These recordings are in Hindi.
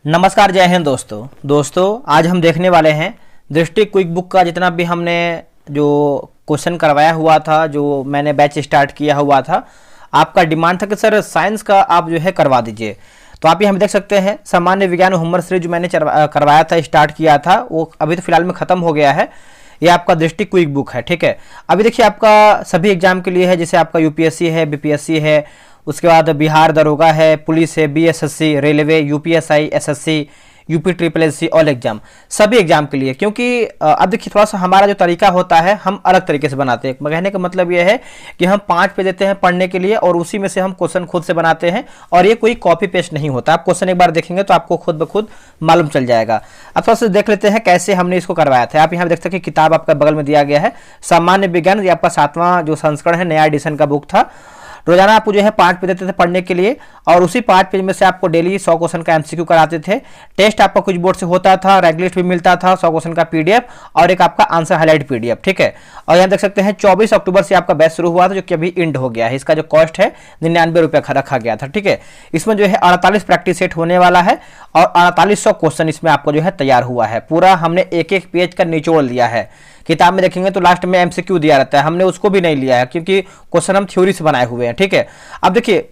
नमस्कार, जय हिंद दोस्तों आज हम देखने वाले हैं दृष्टि क्विक बुक का जितना भी हमने जो क्वेश्चन करवाया हुआ था, जो मैंने बैच स्टार्ट किया हुआ था। आपका डिमांड था कि सर साइंस का आप जो है करवा दीजिए, तो आप यहाँ देख सकते हैं सामान्य विज्ञान होमवर्क सीरीज जो मैंने करवाया था, स्टार्ट किया था, वो अभी तो फिलहाल में ख़त्म हो गया है। ये आपका दृष्टि क्विक बुक है, ठीक है। अभी देखिए आपका सभी एग्जाम के लिए है, जैसे आपका यूपीएससी है, बीपीएससी है, उसके बाद बिहार दरोगा है, पुलिस है, BSSC, railway, UPSI, SSC, UP triple SC, all exam, सभी एग्जाम के लिए। क्योंकि अब देखिए थोड़ा सा हमारा जो तरीका होता है हम अलग तरीके से बनाते हैं। कहने का मतलब ये है कि हम 5 पेज देते हैं पढ़ने के लिए और उसी में से हम क्वेश्चन खुद से बनाते हैं, और ये कोई कॉपी पेस्ट नहीं होता। आप क्वेश्चन एक बार देखेंगे तो आपको खुद ब खुद मालूम चल जाएगा। अब थोड़ा सा देख लेते हैं कैसे हमने इसको करवाया था। आप यहाँ देख सकते हैं किताब आपका बगल में दिया गया है, सामान्य विज्ञान, ये आपका 7वां जो संस्करण है, नया एडिशन का बुक था। रोजाना आपको जो है 5 पेज देते थे पढ़ने के लिए, और उसी 5 पेज में से आपको डेली 100 क्वेश्चन का एमसीक्यू कराते थे। टेस्ट आपका कुछ बोर्ड से होता था, रैंक लिस्ट भी मिलता था, 100 क्वेश्चन का पीडीएफ और एक आपका आंसर हाईलाइट पीडीएफ, ठीक है। और यहाँ देख सकते हैं 24 अक्टूबर से आपका बैच शुरू हुआ था, जो कि अभी एंड हो गया है। इसका जो कॉस्ट है 99 रुपये रखा गया था, ठीक है। इसमें जो है 48 प्रैक्टिस सेट होने वाला है और 4800 क्वेश्चन इसमें आपको जो है तैयार हुआ है। पूरा हमने एक एक पेज का निचोड़ लिया है। किताब में देखेंगे तो लास्ट में एमसीक्यू दिया रहता है, हमने उसको भी नहीं लिया है क्योंकि क्वेश्चन हम थ्योरी से बनाए हुए हैं, ठीक है। अब देखिए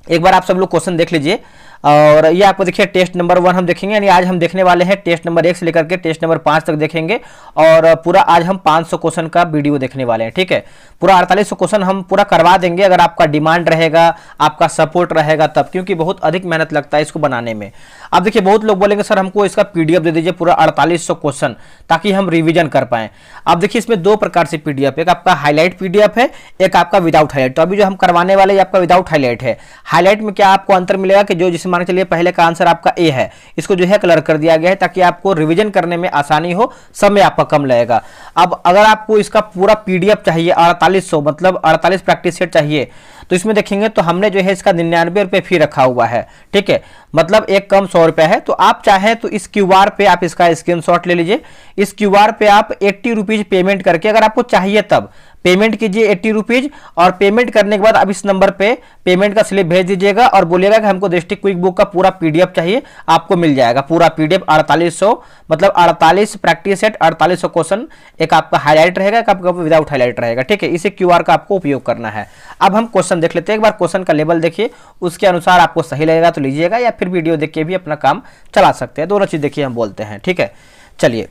एक बार आप सब लोग क्वेश्चन देख लीजिए, और ये आपको देखिए टेस्ट नंबर 1 हम देखेंगे, यानी आज हम देखने वाले हैं टेस्ट नंबर 1 से लेकर के टेस्ट नंबर 5 तक देखेंगे, और पूरा आज हम 500 क्वेश्चन का वीडियो देखने वाले हैं, ठीक है। पूरा 4800 क्वेश्चन हम पूरा करवा देंगे अगर आपका डिमांड रहेगा, आपका सपोर्ट रहेगा तब, क्योंकि बहुत अधिक मेहनत लगता है इसको बनाने में। अब देखिए बहुत लोग बोलेंगे सर हमको इसका पीडीएफ दे दीजिए पूरा 4800 क्वेश्चन, ताकि हम रिवीजन कर पाएं। अब देखिए इसमें 2 प्रकार से पीडीएफ, एक आपका हाईलाइट पीडीएफ है, एक आपका विदाउट हाईलाइट। तो अभी जो हम करवाने वाले ये आपका विदाउट हाईलाइट है। हाईलाइट में क्या आपको अंतर मिलेगा कि जो जिसे मान के चलिए पहले का आंसर आपका ए है, इसको जो है कलर कर दिया गया है ताकि आपको रिवीजन करने में आसानी हो, समय आपका कम लगेगा। अब अगर आपको इसका पूरा पीडीएफ चाहिए 4800, मतलब 48 प्रैक्टिस सेट चाहिए, तो इसमें देखेंगे तो हमने जो है इसका 99 रुपये फी रखा हुआ है, ठीक है। मतलब एक कम 100 रुपये है। तो आप चाहे तो इस क्यूआर पे आप इसका स्क्रीनशॉट ले लीजिए। इस क्यूआर पे आप 80 रुपीज पेमेंट करके, अगर आपको चाहिए तब पेमेंट कीजिए 80 रुपीज, और पेमेंट करने के बाद अब इस नंबर पे पेमेंट का स्लिप भेज दीजिएगा और बोलिएगा कि हमको दृष्टि क्विक बुक का पूरा पीडीएफ चाहिए। आपको मिल जाएगा पूरा पीडीएफ 4800, मतलब 48 प्रैक्टिस सेट, 4800 क्वेश्चन। एक आपका हाईलाइट रहेगा, एक आपका विदाउट हाईलाइट रहेगा, ठीक है। इसी क्यूआर का आपको उपयोग करना है। अब हम क्वेश्चन देख लेते हैं। एक बार क्वेश्चन का लेवल देखिए, उसके अनुसार आपको सही लगेगा तो लीजिएगा, या फिर वीडियो देख के भी अपना काम चला सकते हैं। दोनों चीज देखिए हम बोलते हैं, ठीक है। चलिए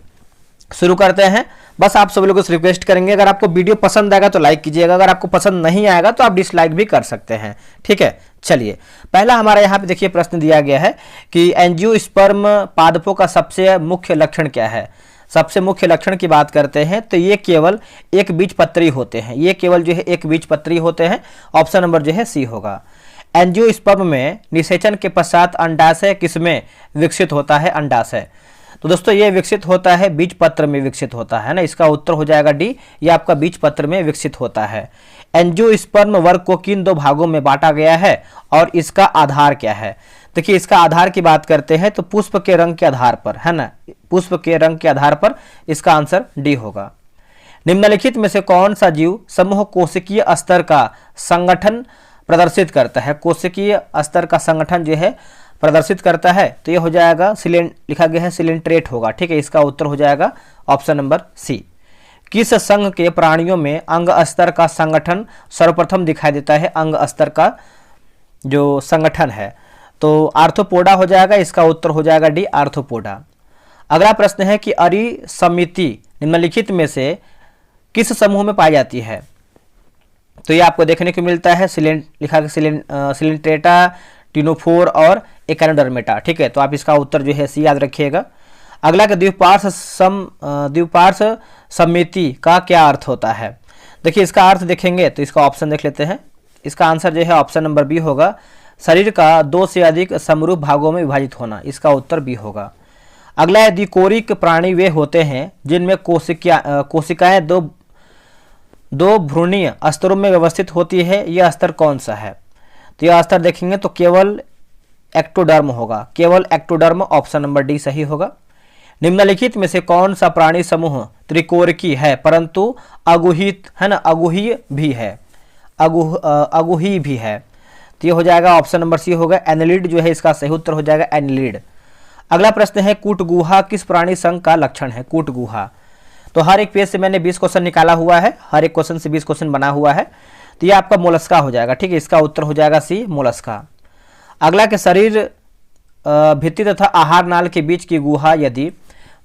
शुरू करते हैं। बस आप सब लोगों से रिक्वेस्ट करेंगे, अगर आपको वीडियो पसंद आएगा तो लाइक कीजिएगा, अगर आपको पसंद नहीं आएगा तो आप डिसलाइक भी कर सकते हैं, ठीक है। चलिए पहला हमारा यहाँ पे देखिए प्रश्न दिया गया है कि एंजियोस्पर्म पादपों का सबसे मुख्य लक्षण क्या है। सबसे मुख्य लक्षण की बात करते हैं तो ये केवल एक बीजपत्री होते हैं, ये केवल जो है एक बीजपत्री होते हैं। ऑप्शन नंबर जो है सी होगा। एंजियोस्पर्म में निषेचन के पश्चात अंडाशय किसमें विकसित होता है। अंडाशय, तो दोस्तों ये विकसित होता है बीज पत्र में विकसित होता है ना। इसका उत्तर हो जाएगा डी, ये आपका बीज पत्र में विकसित होता है। एंजियोस्पर्म वर्ग को किन 2 भागों में बांटा गया है और इसका आधार क्या है। देखिए इसका आधार की बात करते हैं तो पुष्प के रंग के आधार पर, है ना, पुष्प के रंग के आधार पर इसका आंसर डी होगा। निम्नलिखित में से कौन सा जीव समूह कोशिकीय स्तर का संगठन प्रदर्शित करता है। कोशिकीय स्तर का संगठन जो है प्रदर्शित करता है, तो ये हो जाएगा लिखा गया है सिलेंट्रेट होगा, ठीक है। इसका उत्तर हो जाएगा ऑप्शन नंबर सी। किस संघ के प्राणियों में अंग स्तर का संगठन सर्वप्रथम दिखाई देता है। अंग स्तर का जो संगठन है तो आर्थ्रोपोडा हो जाएगा, इसका उत्तर हो जाएगा डी, आर्थ्रोपोडा। अगला प्रश्न है कि अरी समिति निम्नलिखित में से किस समूह में पाई जाती है। तो ये आपको देखने को मिलता है सिलेंट्रेटा, टिनोफोर और एकानोडर्मेटा, ठीक है। तो आप इसका उत्तर जो है सी याद रखिएगा। अगला का द्विपार्श्व समिति का क्या अर्थ होता है। देखिए इसका अर्थ देखेंगे तो इसका ऑप्शन देख लेते हैं। इसका आंसर जो है ऑप्शन नंबर बी होगा, शरीर का 2 से अधिक समरूप भागों में विभाजित होना। इसका उत्तर बी होगा। अगला है द्विकोरिक प्राणी वे होते हैं जिनमें कोशिकाएं दो भ्रूणीय स्तरों में व्यवस्थित होती है। यह स्तर कौन सा है। तो यह स्तर देखेंगे तो केवल एक्टोडर्म होगा, केवल एक्टोडर्म। ऑप्शन नंबर डी सही होगा। निम्नलिखित में से कौन सा प्राणी समूह त्रिकोरिकी है परंतु अगुहित है ना, अगुहीय भी है, अगुही भी है। तो ये हो जाएगा ऑप्शन नंबर सी होगा एनिलिड, जो है इसका सही उत्तर हो जाएगा एनिलिड। अगला प्रश्न है कूटगुहा किस प्राणी संघ का लक्षण है? कूटगुहा। तो हर एक पेज से मैंने 20 क्वेश्चन निकाला हुआ है, हर एक क्वेश्चन से 20 क्वेश्चन बना हुआ है। तो ये आपका मोलस्का हो जाएगा, ठीक है, इसका उत्तर हो जाएगा सी मोलस्का। अगला के शरीर भित्ति तथा आहार नाल के बीच की गुहा यदि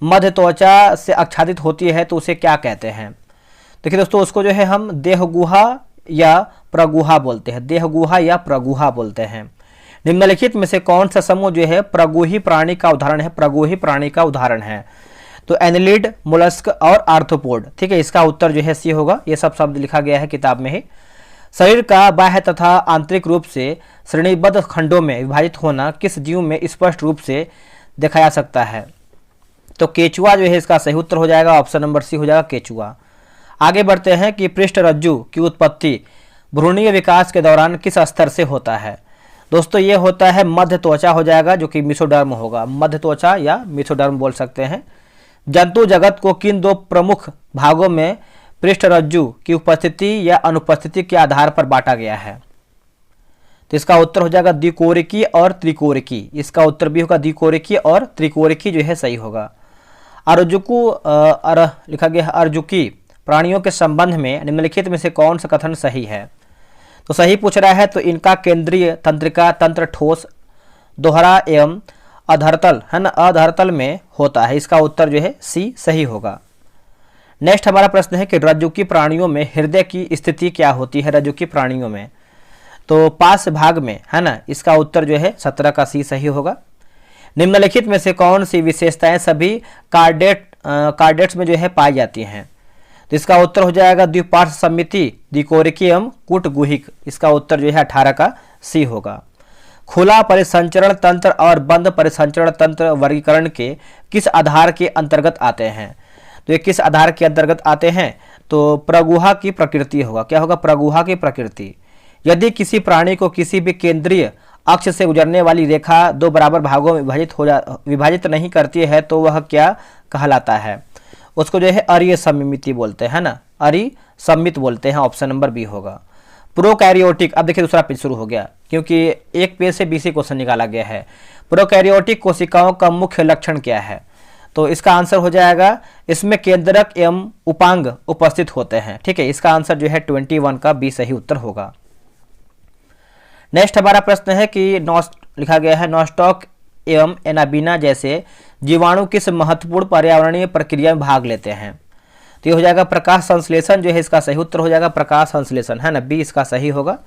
मध्य त्वचा से आच्छादित होती है तो उसे क्या कहते हैं? देखिए दोस्तों, उसको जो है हम देहगुहा या प्रगुहा बोलते हैं, देहगुहा या प्रगुहा बोलते हैं। निम्नलिखित में से कौन सा समूह जो है प्रगुही प्राणी का उदाहरण है? प्रगुही प्राणी का उदाहरण है तो एनिलिड, मोलस्क और आर्थ्रोपोड, ठीक है, इसका उत्तर जो है सी होगा। ये सब शब्द लिखा गया है किताब में ही। शरीर का बाह्य तथा आंतरिक रूप से श्रेणीबद्ध खंडों में विभाजित होना किस जीव में स्पष्ट रूप से देखा जा सकता है? तो केचुआ जो है इसका सही उत्तर हो जाएगा, ऑप्शन नंबर सी हो जाएगा केचुआ। आगे बढ़ते हैं कि पृष्ठ रज्जु की उत्पत्ति भ्रूणीय विकास के दौरान किस स्तर से होता है? दोस्तों ये होता है मध्य त्वचा हो जाएगा, जो कि मेसोडर्म होगा, मध्य त्वचा या मेसोडर्म बोल सकते हैं। जंतु जगत को किन दो प्रमुख भागों में पृष्ठ रज्जु की उपस्थिति या अनुपस्थिति के आधार पर बांटा गया है? तो इसका उत्तर हो जाएगा द्विकोरिकी और त्रिकोरिकी, इसका उत्तर भी होगा द्विकोरिकी और त्रिकोरिकी जो है सही होगा। अर्जुकु लिखा गया है अर्जुकी प्राणियों के संबंध में निम्नलिखित में से कौन सा कथन सही है? तो सही पूछ रहा है, तो इनका केंद्रीय तंत्रिका तंत्र ठोस, दोहरा एवं अधरतल है ना, अधरतल में होता है, इसका उत्तर जो है सी सही होगा। नेक्स्ट हमारा प्रश्न है कि रज्जुकी प्राणियों में हृदय की स्थिति क्या होती है? रज्जुकी प्राणियों में तो पार्श्व भाग में है ना, इसका उत्तर जो है 17 का सी सही होगा। निम्नलिखित में से कौन सी विशेषताएं सभी कार्डेट्स में जो है पाई जाती हैं? तो इसका उत्तर हो जाएगा द्विपार्श्व समिति, द्विकोरिकी एवं कूटगुहिक, इसका उत्तर जो है 18 का सी होगा। खुला परिसंचरण तंत्र और बंद परिसंचरण तंत्र वर्गीकरण के किस आधार के अंतर्गत आते हैं? तो ये किस आधार के अंतर्गत आते हैं? तो प्रगुहा की प्रकृति होगा। क्या होगा? प्रगुहा की प्रकृति। यदि किसी प्राणी को किसी भी केंद्रीय अक्ष से गुजरने वाली रेखा दो बराबर भागों में विभाजित नहीं करती है तो वह क्या कहलाता है? उसको जो है अरीय सममिति बोलते हैं ना, अरीय सममित बोलते हैं, ऑप्शन नंबर बी होगा। प्रोकैरियोटिक, अब देखिए दूसरा पेज शुरू हो गया क्योंकि एक पेज से 20 क्वेश्चन निकाला गया है। प्रोकैरियोटिक कोशिकाओं का मुख्य लक्षण क्या है? तो इसका आंसर हो जाएगा इसमें केंद्रक एवं उपांग उपस्थित होते हैं, ठीक है, इसका आंसर जो है 21 का बी सही उत्तर होगा। नेक्स्ट हमारा प्रश्न है कि लिखा गया है नॉस्टॉक एवं एनाबीना जैसे जीवाणु किस महत्वपूर्ण पर्यावरणीय प्रक्रिया में भाग लेते हैं? तो ये हो जाएगा प्रकाश संश्लेषण जो है इसका सही उत्तर हो जाएगा, प्रकाश संश्लेषण है ना, बी इसका सही होगा।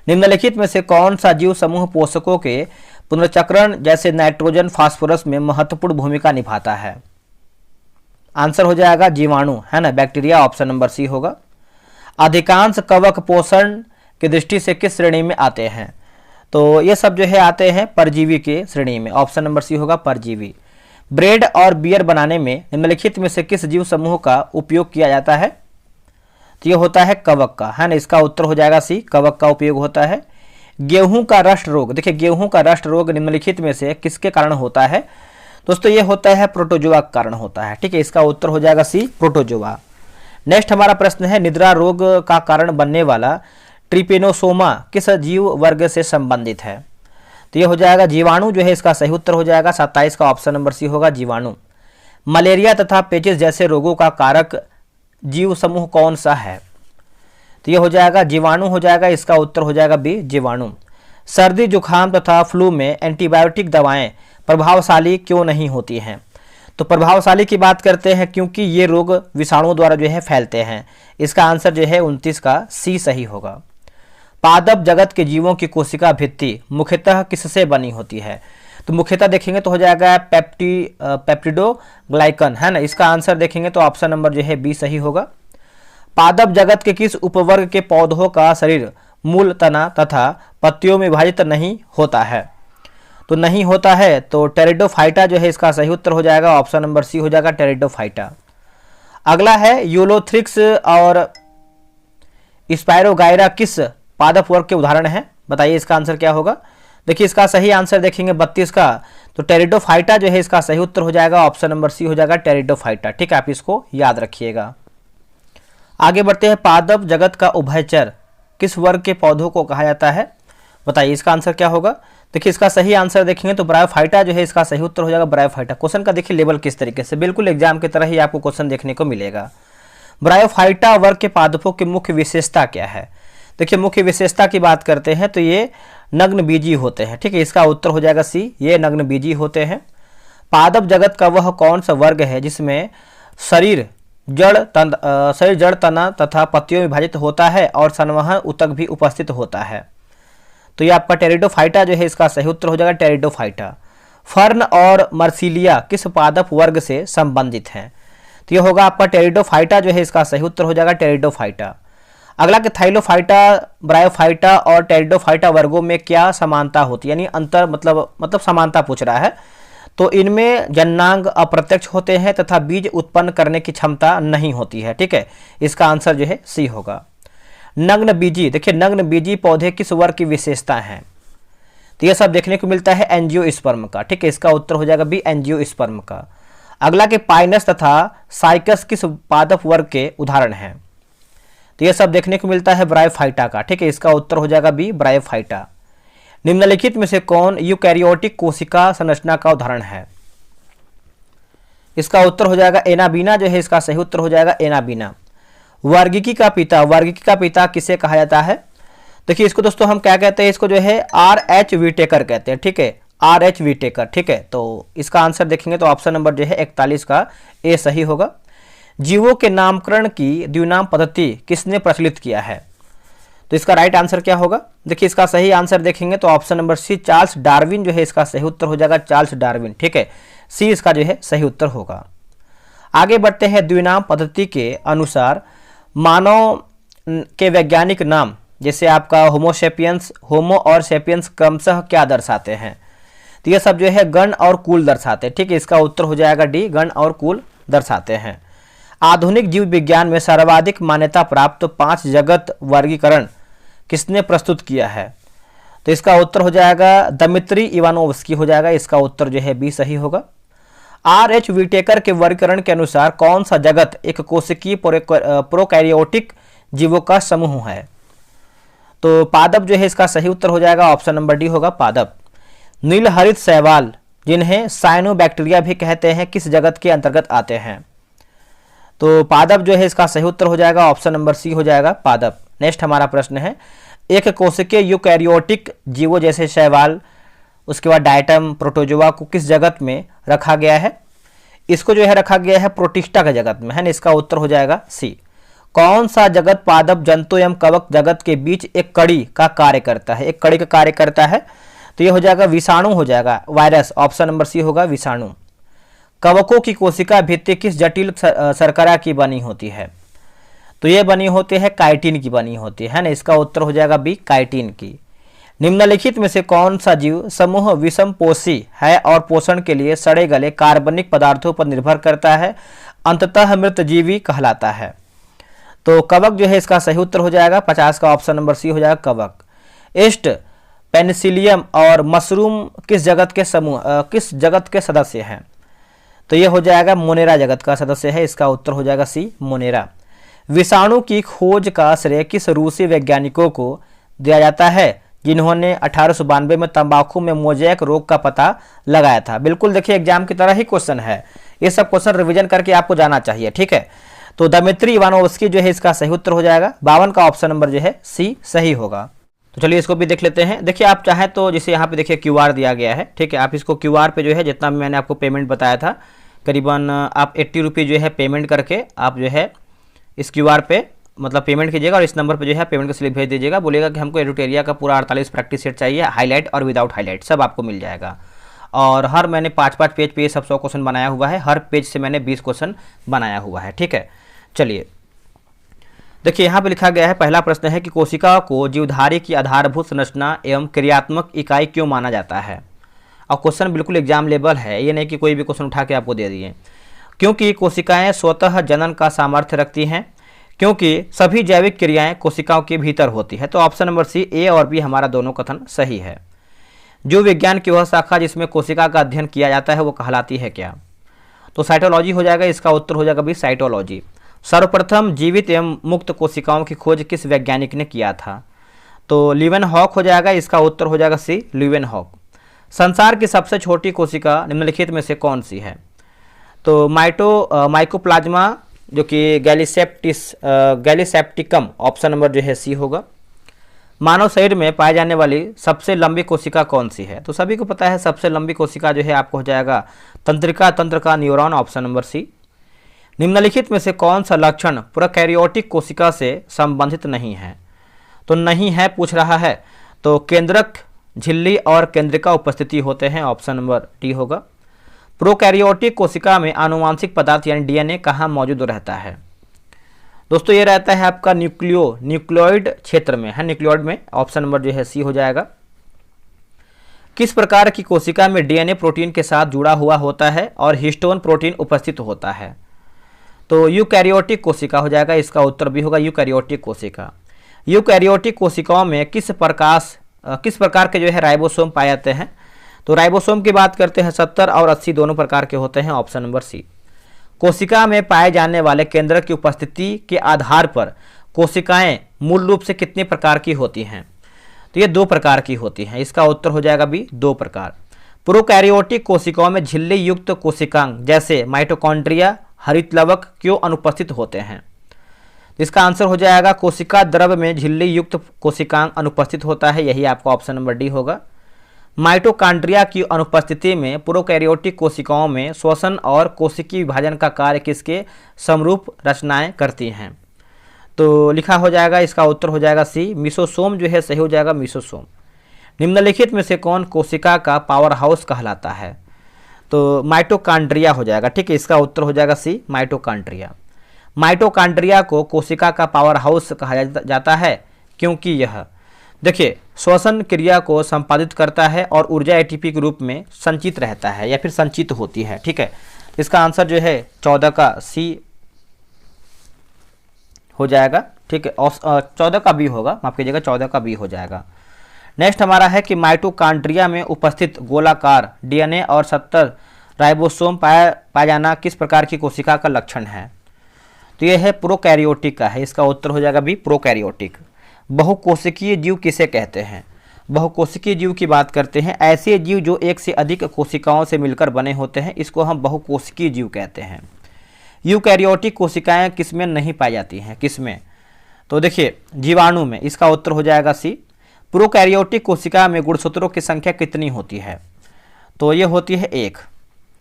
निम्नलिखित में से कौन सा जीव समूह पोषकों के पुनर्चक्रण जैसे नाइट्रोजन फास्फोरस में महत्वपूर्ण भूमिका निभाता है? आंसर हो जाएगा जीवाणु है ना, बैक्टीरिया, ऑप्शन नंबर सी होगा। अधिकांश कवक पोषण की दृष्टि से किस श्रेणी में आते हैं? तो ये सब जो है आते हैं परजीवी के श्रेणी में, ऑप्शन नंबर सी होगा परजीवी। ब्रेड और बियर बनाने में निम्नलिखित में से किस जीव समूह का उपयोग किया जाता है? तो ये होता है कवक का है ना, इसका उत्तर हो जाएगा सी, कवक का उपयोग होता है। गेहूं का रस्ट रोग, देखिए गेहूं का रस्ट रोग निम्नलिखित में से किसके कारण होता है? दोस्तों ये होता है प्रोटोजोआ के कारण होता है, ठीक है, इसका उत्तर हो जाएगा सी प्रोटोजोआ। नेक्स्ट हमारा प्रश्न है निद्रा रोग का कारण बनने वाला ट्रिपेनोसोमा किस जीव वर्ग से संबंधित है? तो ये हो जाएगा जीवाणु जो है इसका सही उत्तर हो जाएगा, 27 का ऑप्शन नंबर सी होगा जीवाणु। मलेरिया तथा पेचिस जैसे रोगों का कारक जीव समूह कौन सा है? तो ये हो जाएगा जीवाणु हो जाएगा, इसका उत्तर हो जाएगा बी जीवाणु। सर्दी जुकाम तथा फ्लू में एंटीबायोटिक दवाएं प्रभावशाली क्यों नहीं होती हैं? तो प्रभावशाली की बात करते हैं क्योंकि ये रोग विषाणुओं द्वारा जो है फैलते हैं, इसका आंसर जो है 29 का सी सही होगा। पादप जगत के जीवों की कोशिका भित्ति मुख्यतः किससे बनी होती है? तो मुख्यतः देखेंगे तो हो जाएगा पेप्टिडोग्लाइकन है ना, इसका आंसर देखेंगे तो ऑप्शन नंबर जो है बी सही होगा। पादप जगत के किस उपवर्ग के पौधों का शरीर मूल तना तथा पत्तियों में विभाजित नहीं होता है? तो नहीं होता है तो टेरिडोफाइटा जो है इसका सही उत्तर हो जाएगा, ऑप्शन नंबर सी हो जाएगा टेरिडोफाइटा। अगला है यूलोथ्रिक्स और स्पायरोगायरा किस पादप वर्ग के उदाहरण हैं? बताइए इसका आंसर क्या होगा? देखिए इसका सही आंसर देखेंगे 32 का, तो टेरिडोफाइटा जो है इसका सही उत्तर हो जाएगा, ऑप्शन नंबर सी हो जाएगा टेरिडोफाइटा, ठीक है, आप इसको याद रखिएगा। आगे बढ़ते हैं पादप जगत का उभयचर किस वर्ग के पौधों को कहा जाता है? बताइए इसका आंसर क्या होगा? देखिए इसका सही आंसर देखेंगे तो ब्रायोफाइटा जो है इसका सही उत्तर हो जाएगा ब्रायोफाइटा। क्वेश्चन का देखिए लेवल किस तरीके से, बिल्कुल एग्जाम की तरह ही आपको क्वेश्चन देखने को मिलेगा। ब्रायोफाइटा वर्ग के पादपों की मुख्य विशेषता क्या है? देखिए मुख्य विशेषता की बात करते हैं तो ये नग्न बीजी होते हैं, ठीक है, इसका उत्तर हो जाएगा सी, ये नग्न बीजी होते हैं। पादप जगत का वह कौन सा वर्ग है जिसमें शरीर जड़ तना तथा पत्तियों में विभाजित होता है और संवहन ऊतक भी उपस्थित होता है? तो ये आपका टेरिडोफाइटा जो है इसका सही उत्तर हो जाएगा टेरिडोफाइटा। फर्न और मर्सिलिया किस पादप वर्ग से संबंधित हैं? तो ये होगा आपका टेरिडोफाइटा जो है इसका सही उत्तर हो जाएगा टेरिडोफाइटा। अगला कि थाइलोफाइटा, ब्रायोफाइटा और टेरिडोफाइटा वर्गों में क्या समानता होती है, यानी अंतर मतलब समानता पूछ रहा है। तो इनमें जन्नांग अप्रत्यक्ष होते हैं तथा बीज उत्पन्न करने की क्षमता नहीं होती है, ठीक है, इसका आंसर जो है सी होगा। नग्न बीजी, देखिए नग्न बीजी पौधे किस वर्ग की विशेषता है? तो यह सब देखने को मिलता है एंजियोस्पर्म का, ठीक है, इसका उत्तर हो जाएगा बी एंजियोस्पर्म का। अगला के पाइनस तथा साइकस किस पादप वर्ग के उदाहरण हैं? तो यह सब देखने को मिलता है ब्रायोफाइटा का, ठीक है, इसका उत्तर हो जाएगा बी ब्रायोफाइटा। निम्नलिखित में से कौन यूकैरियोटिक कोशिका संरचना का उदाहरण है? इसका उत्तर हो जाएगा एनाबीना जो है इसका सही उत्तर हो जाएगा एनाबीना। वर्गीकी का पिता किसे कहा जाता है? देखिए इसको दोस्तों हम क्या कहते हैं, इसको जो है RH विटेकर कहते हैं, ठीक है, RH विटेकर, ठीक है। तो इसका आंसर देखेंगे तो ऑप्शन नंबर जो है 41 का ए सही होगा। जीवों के नामकरण की द्विनाम पद्धति किसने प्रचलित किया है? तो इसका राइट आंसर क्या होगा? देखिए इसका सही आंसर देखेंगे तो option number C Charles Darwin जो है इसका सही उत्तर हो जाएगा चार्ल्स डार्विन, ठीक है, सी इसका जो है सही उत्तर होगा। आगे बढ़ते हैं। द्विनाम पद्धति के अनुसार मानव के वैज्ञानिक नाम जैसे आपका होमोसेपियंस, होमो और सेपियंस क्रमशः क्या दर्शाते हैं? तो ये सब जो है गण और कुल दर्शाते हैं, ठीक है, इसका उत्तर हो जाएगा डी, गण और कुल दर्शाते हैं। आधुनिक जीव विज्ञान में सर्वाधिक मान्यता प्राप्त 5 जगत वर्गीकरण किसने प्रस्तुत किया है? तो इसका उत्तर हो जाएगा दमित्री इवानोव्स्की हो जाएगा, इसका उत्तर जो है बी सही होगा। RH विटेकर के वर्गीकरण के अनुसार कौन सा जगत एक कोशिकीय प्रोकैरियोटिक जीवों का समूह है? तो पादप जो है इसका सही उत्तर हो जाएगा ऑप्शन नंबर डी होगा पादप। नीलहरित शैवाल जिन्हें साइनोबैक्टीरिया भी कहते हैं किस जगत के अंतर्गत आते हैं? तो पादप जो है इसका सही उत्तर हो जाएगा ऑप्शन नंबर सी हो जाएगा पादप। नेक्स्ट हमारा प्रश्न है, एक कोशिकीय यूकैरियोटिक जीवों जैसे शैवाल, उसके बाद डायटम, प्रोटोजोआ को किस जगत में रखा गया है? इसको जो है रखा गया है प्रोटिस्टा के जगत में, है ना, इसका उत्तर हो जाएगा सी। कौन सा जगत पादप जंतु एवं कवक जगत के बीच एक कड़ी का कार्य करता है? एक कड़ी का कार्य करता है तो ये हो जाएगा विषाणु हो जाएगा, वायरस, ऑप्शन नंबर सी होगा विषाणु। कवकों की कोशिका भित्ति किस जटिल शर्करा की बनी होती है? तो ये बनी होती है काइटिन की बनी होती है ना, इसका उत्तर हो जाएगा बी काइटिन की। निम्नलिखित में से कौन सा जीव समूह विषमपोषी है और पोषण के लिए सड़े गले कार्बनिक पदार्थों पर निर्भर करता है, अंततः मृतजीवी कहलाता है? तो कवक जो है इसका सही उत्तर हो जाएगा 50 का ऑप्शन नंबर सी हो जाएगा कवक। एस्ट, पेनिसिलियम और मशरूम किस जगत के सदस्य हैं? तो ये हो जाएगा मोनेरा जगत का सदस्य है, इसका उत्तर हो जाएगा सी मोनेरा। विषाणु की खोज का श्रेय किस रूसी वैज्ञानिकों को दिया जाता है जिन्होंने 1892 में तंबाकू में मोज़ेक रोग का पता लगाया था? बिल्कुल देखिए एग्जाम की तरह ही क्वेश्चन है, ये सब क्वेश्चन रिवीजन करके आपको जाना चाहिए, ठीक है। तो दमित्री इवानोव्स्की जो है इसका सही उत्तर हो जाएगा 52 का ऑप्शन नंबर जो है सी सही होगा। तो चलिए इसको भी देख लेते हैं। देखिए आप चाहें तो जैसे यहाँ पे देखिए QR दिया गया है, ठीक है, आप इसको QR पे जो है जितना भी मैंने आपको पेमेंट बताया था करीबन आप 80 रुपये जो है पेमेंट करके आप जो है इस QR पे मतलब पेमेंट कीजिएगा और इस नंबर पे जो है पेमेंट का स्लिप भेज दीजिएगा। बोलिएगा कि हमको एडुटेरिया का पूरा 48 प्रैक्टिस सेट चाहिए, हाईलाइट और विदाउट हाईलाइट सब आपको मिल जाएगा। और हर मैंने 5-5 पेज पे ये सब 100 क्वेश्चन बनाया हुआ है, हर पेज से मैंने 20 क्वेश्चन बनाया हुआ है, ठीक है। चलिए देखिए यहाँ पे लिखा गया है, पहला प्रश्न है कि कोशिका को जीवधारी की आधारभूत संरचना एवं क्रियात्मक इकाई क्यों माना जाता है? और क्वेश्चन बिल्कुल एग्जाम लेवल है, ये नहीं कि कोई भी क्वेश्चन उठा के आपको दे दिए। क्योंकि कोशिकाएं स्वतः जनन का सामर्थ्य रखती हैं, क्योंकि सभी जैविक क्रियाएं कोशिकाओं के भीतर होती है। तो ऑप्शन नंबर सी ए और बी हमारा दोनों कथन सही है। जो विज्ञान की वह शाखा जिसमें कोशिका का अध्ययन किया जाता है वो कहलाती है क्या? तो साइटोलॉजी हो जाएगा, इसका उत्तर हो जाएगा भी साइटोलॉजी। सर्वप्रथम जीवित एवं मुक्त कोशिकाओं की खोज किस वैज्ञानिक ने किया था? तो लीवेनहॉक हो जाएगा, इसका उत्तर हो जाएगा सी लीवेनहॉक। संसार की सबसे छोटी कोशिका निम्नलिखित में से कौन सी है? तो माइकोप्लाज्मा जो कि गैलीसेप्टिकम, ऑप्शन नंबर जो है सी होगा। मानव शरीर में पाई जाने वाली सबसे लंबी कोशिका कौन सी है? तो सभी को पता है सबसे लंबी कोशिका जो है आपको हो जाएगा तंत्रिका तंत्र का न्यूरॉन, ऑप्शन नंबर सी। निम्नलिखित में से कौन सा लक्षण प्रोकैरियोटिक कोशिका से संबंधित नहीं है? तो नहीं है पूछ रहा है, तो केंद्रक, झिल्ली और केंद्रिका उपस्थिति होते हैं, ऑप्शन नंबर डी होगा। प्रोकैरियोटिक कोशिका में आनुवांशिक पदार्थ यानी डीएनए कहाँ मौजूद रहता है? दोस्तों ये रहता है आपका न्यूक्लियोइड क्षेत्र में है, न्यूक्लियोइड में, ऑप्शन नंबर जो है सी हो जाएगा। किस प्रकार की कोशिका में डीएनए प्रोटीन के साथ जुड़ा हुआ होता है और हिस्टोन प्रोटीन उपस्थित होता है? तो यूकैरियोटिक कोशिका हो जाएगा, इसका उत्तर भी होगा यूकैरियोटिक कोशिका। यूकैरियोटिक कोशिकाओं में किस प्रकार के जो है राइबोसोम पाए जाते हैं? तो राइबोसोम की बात करते हैं 70 और 80 दोनों प्रकार के होते हैं, ऑप्शन नंबर सी। कोशिका में पाए जाने वाले केंद्रक की उपस्थिति के आधार पर कोशिकाएं मूल रूप से कितने प्रकार की होती हैं? तो ये 2 प्रकार की होती हैं, इसका उत्तर हो जाएगा भी 2 प्रकार। प्रोकैरियोटिक कोशिकाओं में झिल्ली युक्त कोशिकांग जैसे माइटोकॉन्ड्रिया, हरित लवक क्यों अनुपस्थित होते हैं? इसका आंसर हो जाएगा कोशिका द्रव में झिल्ली युक्त कोशिकांग अनुपस्थित होता है, यही आपका ऑप्शन नंबर डी होगा। माइटोकॉन्ड्रिया की अनुपस्थिति में प्रोकैरियोटिक कोशिकाओं में श्वसन और कोशिकीय विभाजन का कार्य किसके समरूप रचनाएं करती हैं? तो लिखा हो जाएगा, इसका उत्तर हो जाएगा सी, मिसोसोम जो है सही हो जाएगा, मिसोसोम। निम्नलिखित में से कौन कोशिका का पावर हाउस कहलाता है? तो माइटोकॉन्ड्रिया हो जाएगा, ठीक है, इसका उत्तर हो जाएगा सी, माइटोकॉन्ड्रिया। माइटोकॉन्ड्रिया को कोशिका का पावर हाउस कहा जाता है क्योंकि यह देखिए श्वसन क्रिया को संपादित करता है और ऊर्जा एटीपी के रूप में संचित रहता है या फिर संचित होती है, ठीक है। इसका आंसर जो है 14 का सी हो जाएगा, ठीक है, 14 का बी होगा, माफ कीजिएगा 14 का बी हो जाएगा। नेक्स्ट हमारा है कि माइटोकॉन्ड्रिया में उपस्थित गोलाकार डीएनए और 70 राइबोसोम पाया जाना किस प्रकार की कोशिका का लक्षण है? तो यह है प्रोकैरियोटिक का है, इसका उत्तर हो जाएगा बी, प्रोकैरियोटिक। बहुकोशिकीय जीव किसे कहते हैं? बहुकोशिकीय जीव की बात करते हैं, ऐसे जीव जो एक से अधिक कोशिकाओं से मिलकर बने होते हैं, इसको हम बहुकोशिकीय जीव कहते हैं। यूकैरियोटिक कोशिकाएं किसमें नहीं पाई जाती हैं? किसमें? तो देखिए जीवाणु में, इसका उत्तर हो जाएगा सी। प्रोकैरियोटिक कोशिका में गुणसूत्रों की संख्या कितनी होती है? तो ये होती है 1।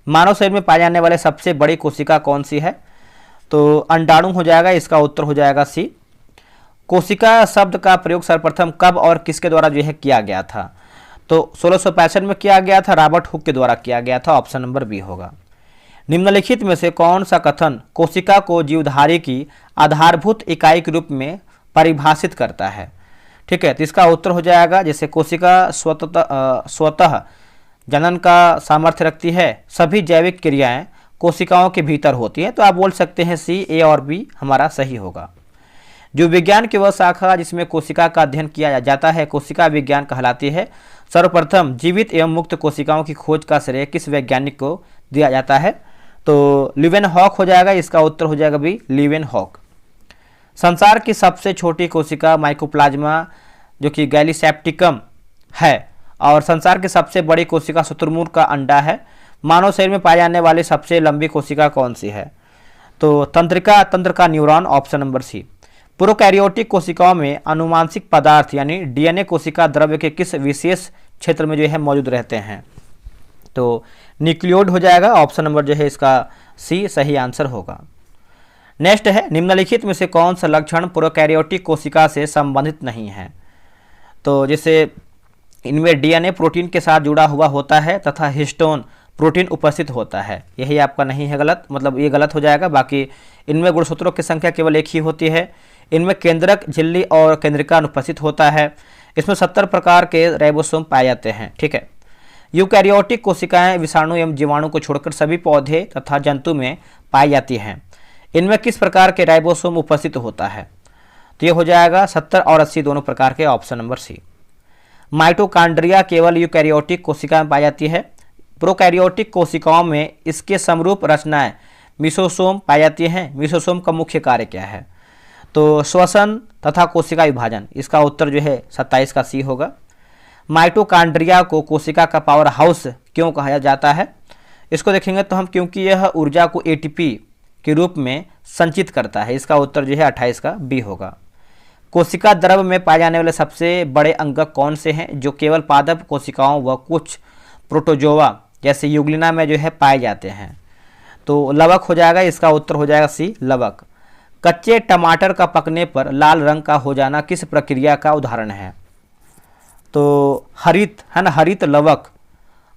मानव शरीर में पाए जाने वाले सबसे बड़ी कोशिका कौन सी है? तो अंडाणु हो जाएगा, इसका उत्तर हो जाएगा सी। कोशिका शब्द का प्रयोग सर्वप्रथम कब और किसके द्वारा जो है किया गया था? तो 1665 में किया गया था, रॉबर्ट हुक के द्वारा किया गया था, ऑप्शन नंबर बी होगा। निम्नलिखित में से कौन सा कथन कोशिका को जीवधारी की आधारभूत इकाई के रूप में परिभाषित करता है? ठीक है, तो इसका उत्तर हो जाएगा जैसे कोशिका स्वतः जनन का सामर्थ्य रखती है, सभी जैविक क्रियाएं कोशिकाओं के भीतर होती हैं, तो आप बोल सकते हैं सी, ए और बी हमारा सही होगा। जो विज्ञान की वह शाखा जिसमें कोशिका का अध्ययन किया जाता है कोशिका विज्ञान कहलाती है। सर्वप्रथम जीवित एवं मुक्त कोशिकाओं की खोज का श्रेय किस वैज्ञानिक को दिया जाता है? तो लीवेनहॉक हो जाएगा, इसका उत्तर हो जाएगा भी, लीवेनहॉक। संसार की सबसे छोटी कोशिका माइकोप्लाज्मा जो कि गैलीसेप्टिकम है, और संसार की सबसे बड़ी कोशिका शुतुरमुर्ग का अंडा है। मानव शरीर में पाई जाने वाली सबसे लंबी कोशिका कौन सी है? तो तंत्रिका तंत्र का neuron, option number C. Prokaryotic कोशिकाओं में आनुवांशिक पदार्थ यानी डीएनए कोशिका द्रव्य के किस विशेष क्षेत्र में जो है मौजूद रहते हैं? तो न्यूक्लियोइड हो जाएगा, ऑप्शन नंबर जो है इसका सी सही आंसर होगा। नेक्स्ट है निम्नलिखित में से कौन सा लक्षण प्रोकैरियोटिक कोशिका से संबंधित नहीं है? तो जैसे इनमें डीएनए प्रोटीन के साथ जुड़ा हुआ होता है तथा हिस्टोन प्रोटीन उपस्थित होता है, यही आपका नहीं है गलत, मतलब ये गलत हो जाएगा। बाकी इनमें गुणसूत्रों की संख्या केवल एक ही होती है। इनमें केंद्रक, झिल्ली और केंद्रिका अनुपस्थित होता है। इसमें 70 प्रकार के राइबोसोम पाए जाते हैं, ठीक है। यूकैरियोटिक कोशिकाएं विषाणु एवं जीवाणु को छोड़कर सभी पौधे तथा जंतु में पाई जाती हैं। इनमें किस प्रकार के राइबोसोम उपस्थित होता है? तो ये हो जाएगा 70 और 80 दोनों प्रकार के, ऑप्शन नंबर सी। माइटोकॉन्ड्रिया केवल यूकैरियोटिक कोशिका में पाई जाती है। प्रोकैरियोटिक कोशिकाओं में इसके समरूप रचनाएं मिसोसोम पाई जाती हैं। मिसोसोम का मुख्य कार्य क्या है? तो श्वसन तथा कोशिका विभाजन, इसका उत्तर जो है 27 का सी होगा। माइटोकॉन्ड्रिया को कोशिका का पावर हाउस क्यों कहा जाता है? इसको देखेंगे तो हम, क्योंकि यह ऊर्जा को एटीपी के रूप में संचित करता है। इसका उत्तर जो है 28 का बी होगा। कोशिका द्रव में पाए जाने वाले सबसे बड़े अंगक कौन से हैं जो केवल पादप कोशिकाओं व कुछ प्रोटोजोआ जैसे यूग्लिना में जो है पाए जाते हैं? तो लवक हो जाएगा, इसका उत्तर हो जाएगा सी लवक। कच्चे टमाटर का पकने पर लाल रंग का हो जाना किस प्रक्रिया का उदाहरण है? तो हरित है ना, हरित लवक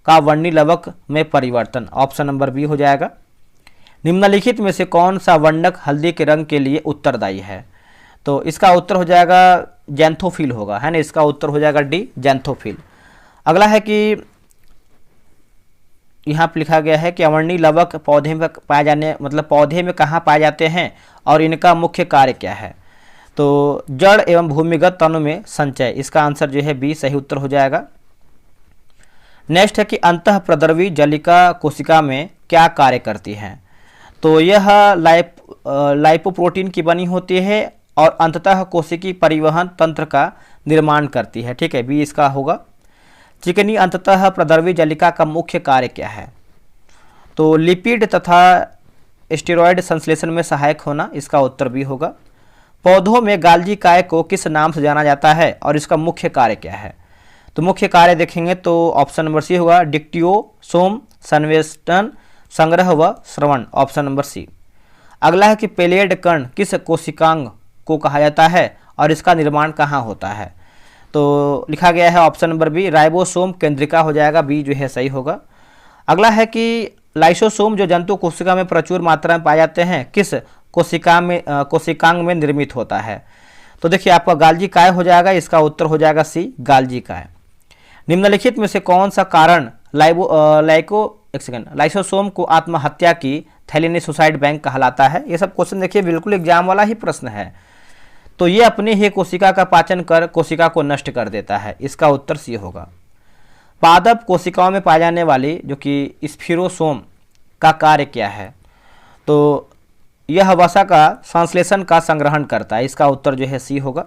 का वर्णी लवक में परिवर्तन, ऑप्शन नंबर बी हो जाएगा। निम्नलिखित में से कौन सा वर्णक हल्दी के रंग के लिए उत्तरदायी है? तो इसका उत्तर हो जाएगा जैंथोफिल होगा, है ना, इसका उत्तर हो जाएगा डी जैंथोफिल। अगला है कि यहाँ पर लिखा गया है कि अवर्णी लवक पौधे में पाए जाने, मतलब पौधे में कहाँ पाए जाते हैं और इनका मुख्य कार्य क्या है? तो जड़ एवं भूमिगत तनु में संचय, इसका आंसर जो है बी सही उत्तर हो जाएगा। नेक्स्ट है कि अंतः प्रद्रवी जलिका कोशिका में क्या कार्य करती है? तो यह लाइपोप्रोटीन की बनी होती है और अंततः कोशिकी परिवहन तंत्र का निर्माण करती है। ठीक है, बी इसका होगा। चिकनी अंततः प्रद्रवी जलिका का मुख्य कार्य क्या है? तो लिपिड तथा स्टेरॉयड संश्लेषण में सहायक होना, इसका उत्तर भी होगा। पौधों में गाल्जी काय को किस नाम से जाना जाता है और इसका मुख्य कार्य क्या है? तो मुख्य कार्य देखेंगे तो ऑप्शन नंबर सी होगा, डिक्टियोसोम संवेष्टन संग्रह व श्रवण, ऑप्शन नंबर सी। अगला है कि पेलेड कण किस कोशिकांग को कहा जाता है और इसका निर्माण कहाँ होता है? तो लिखा गया है ऑप्शन नंबर बी राइबोसोम केंद्रिका हो जाएगा, बी जो है सही होगा। अगला है कि लाइसोसोम जो जंतु कोशिका में प्रचुर मात्रा में पाए जाते हैं किस कोशिकांग में निर्मित होता है? तो देखिए आपका गाल्जी काय हो जाएगा, इसका उत्तर हो जाएगा सी गाल्जी काय। निम्नलिखित में से कौन सा कारण लाइसोसोम को आत्महत्या की थैलेनी सुसाइड बैंक कहलाता है? ये सब क्वेश्चन देखिए बिल्कुल एग्जाम वाला ही प्रश्न है। तो ये अपनी ही कोशिका का पाचन कर कोशिका को नष्ट कर देता है, इसका उत्तर सी होगा। पादप कोशिकाओं में पाए जाने वाली जो कि स्फीरोसोम का कार्य क्या है? तो यह वसा का संश्लेषण का संग्रहण करता है, इसका उत्तर जो है सी होगा।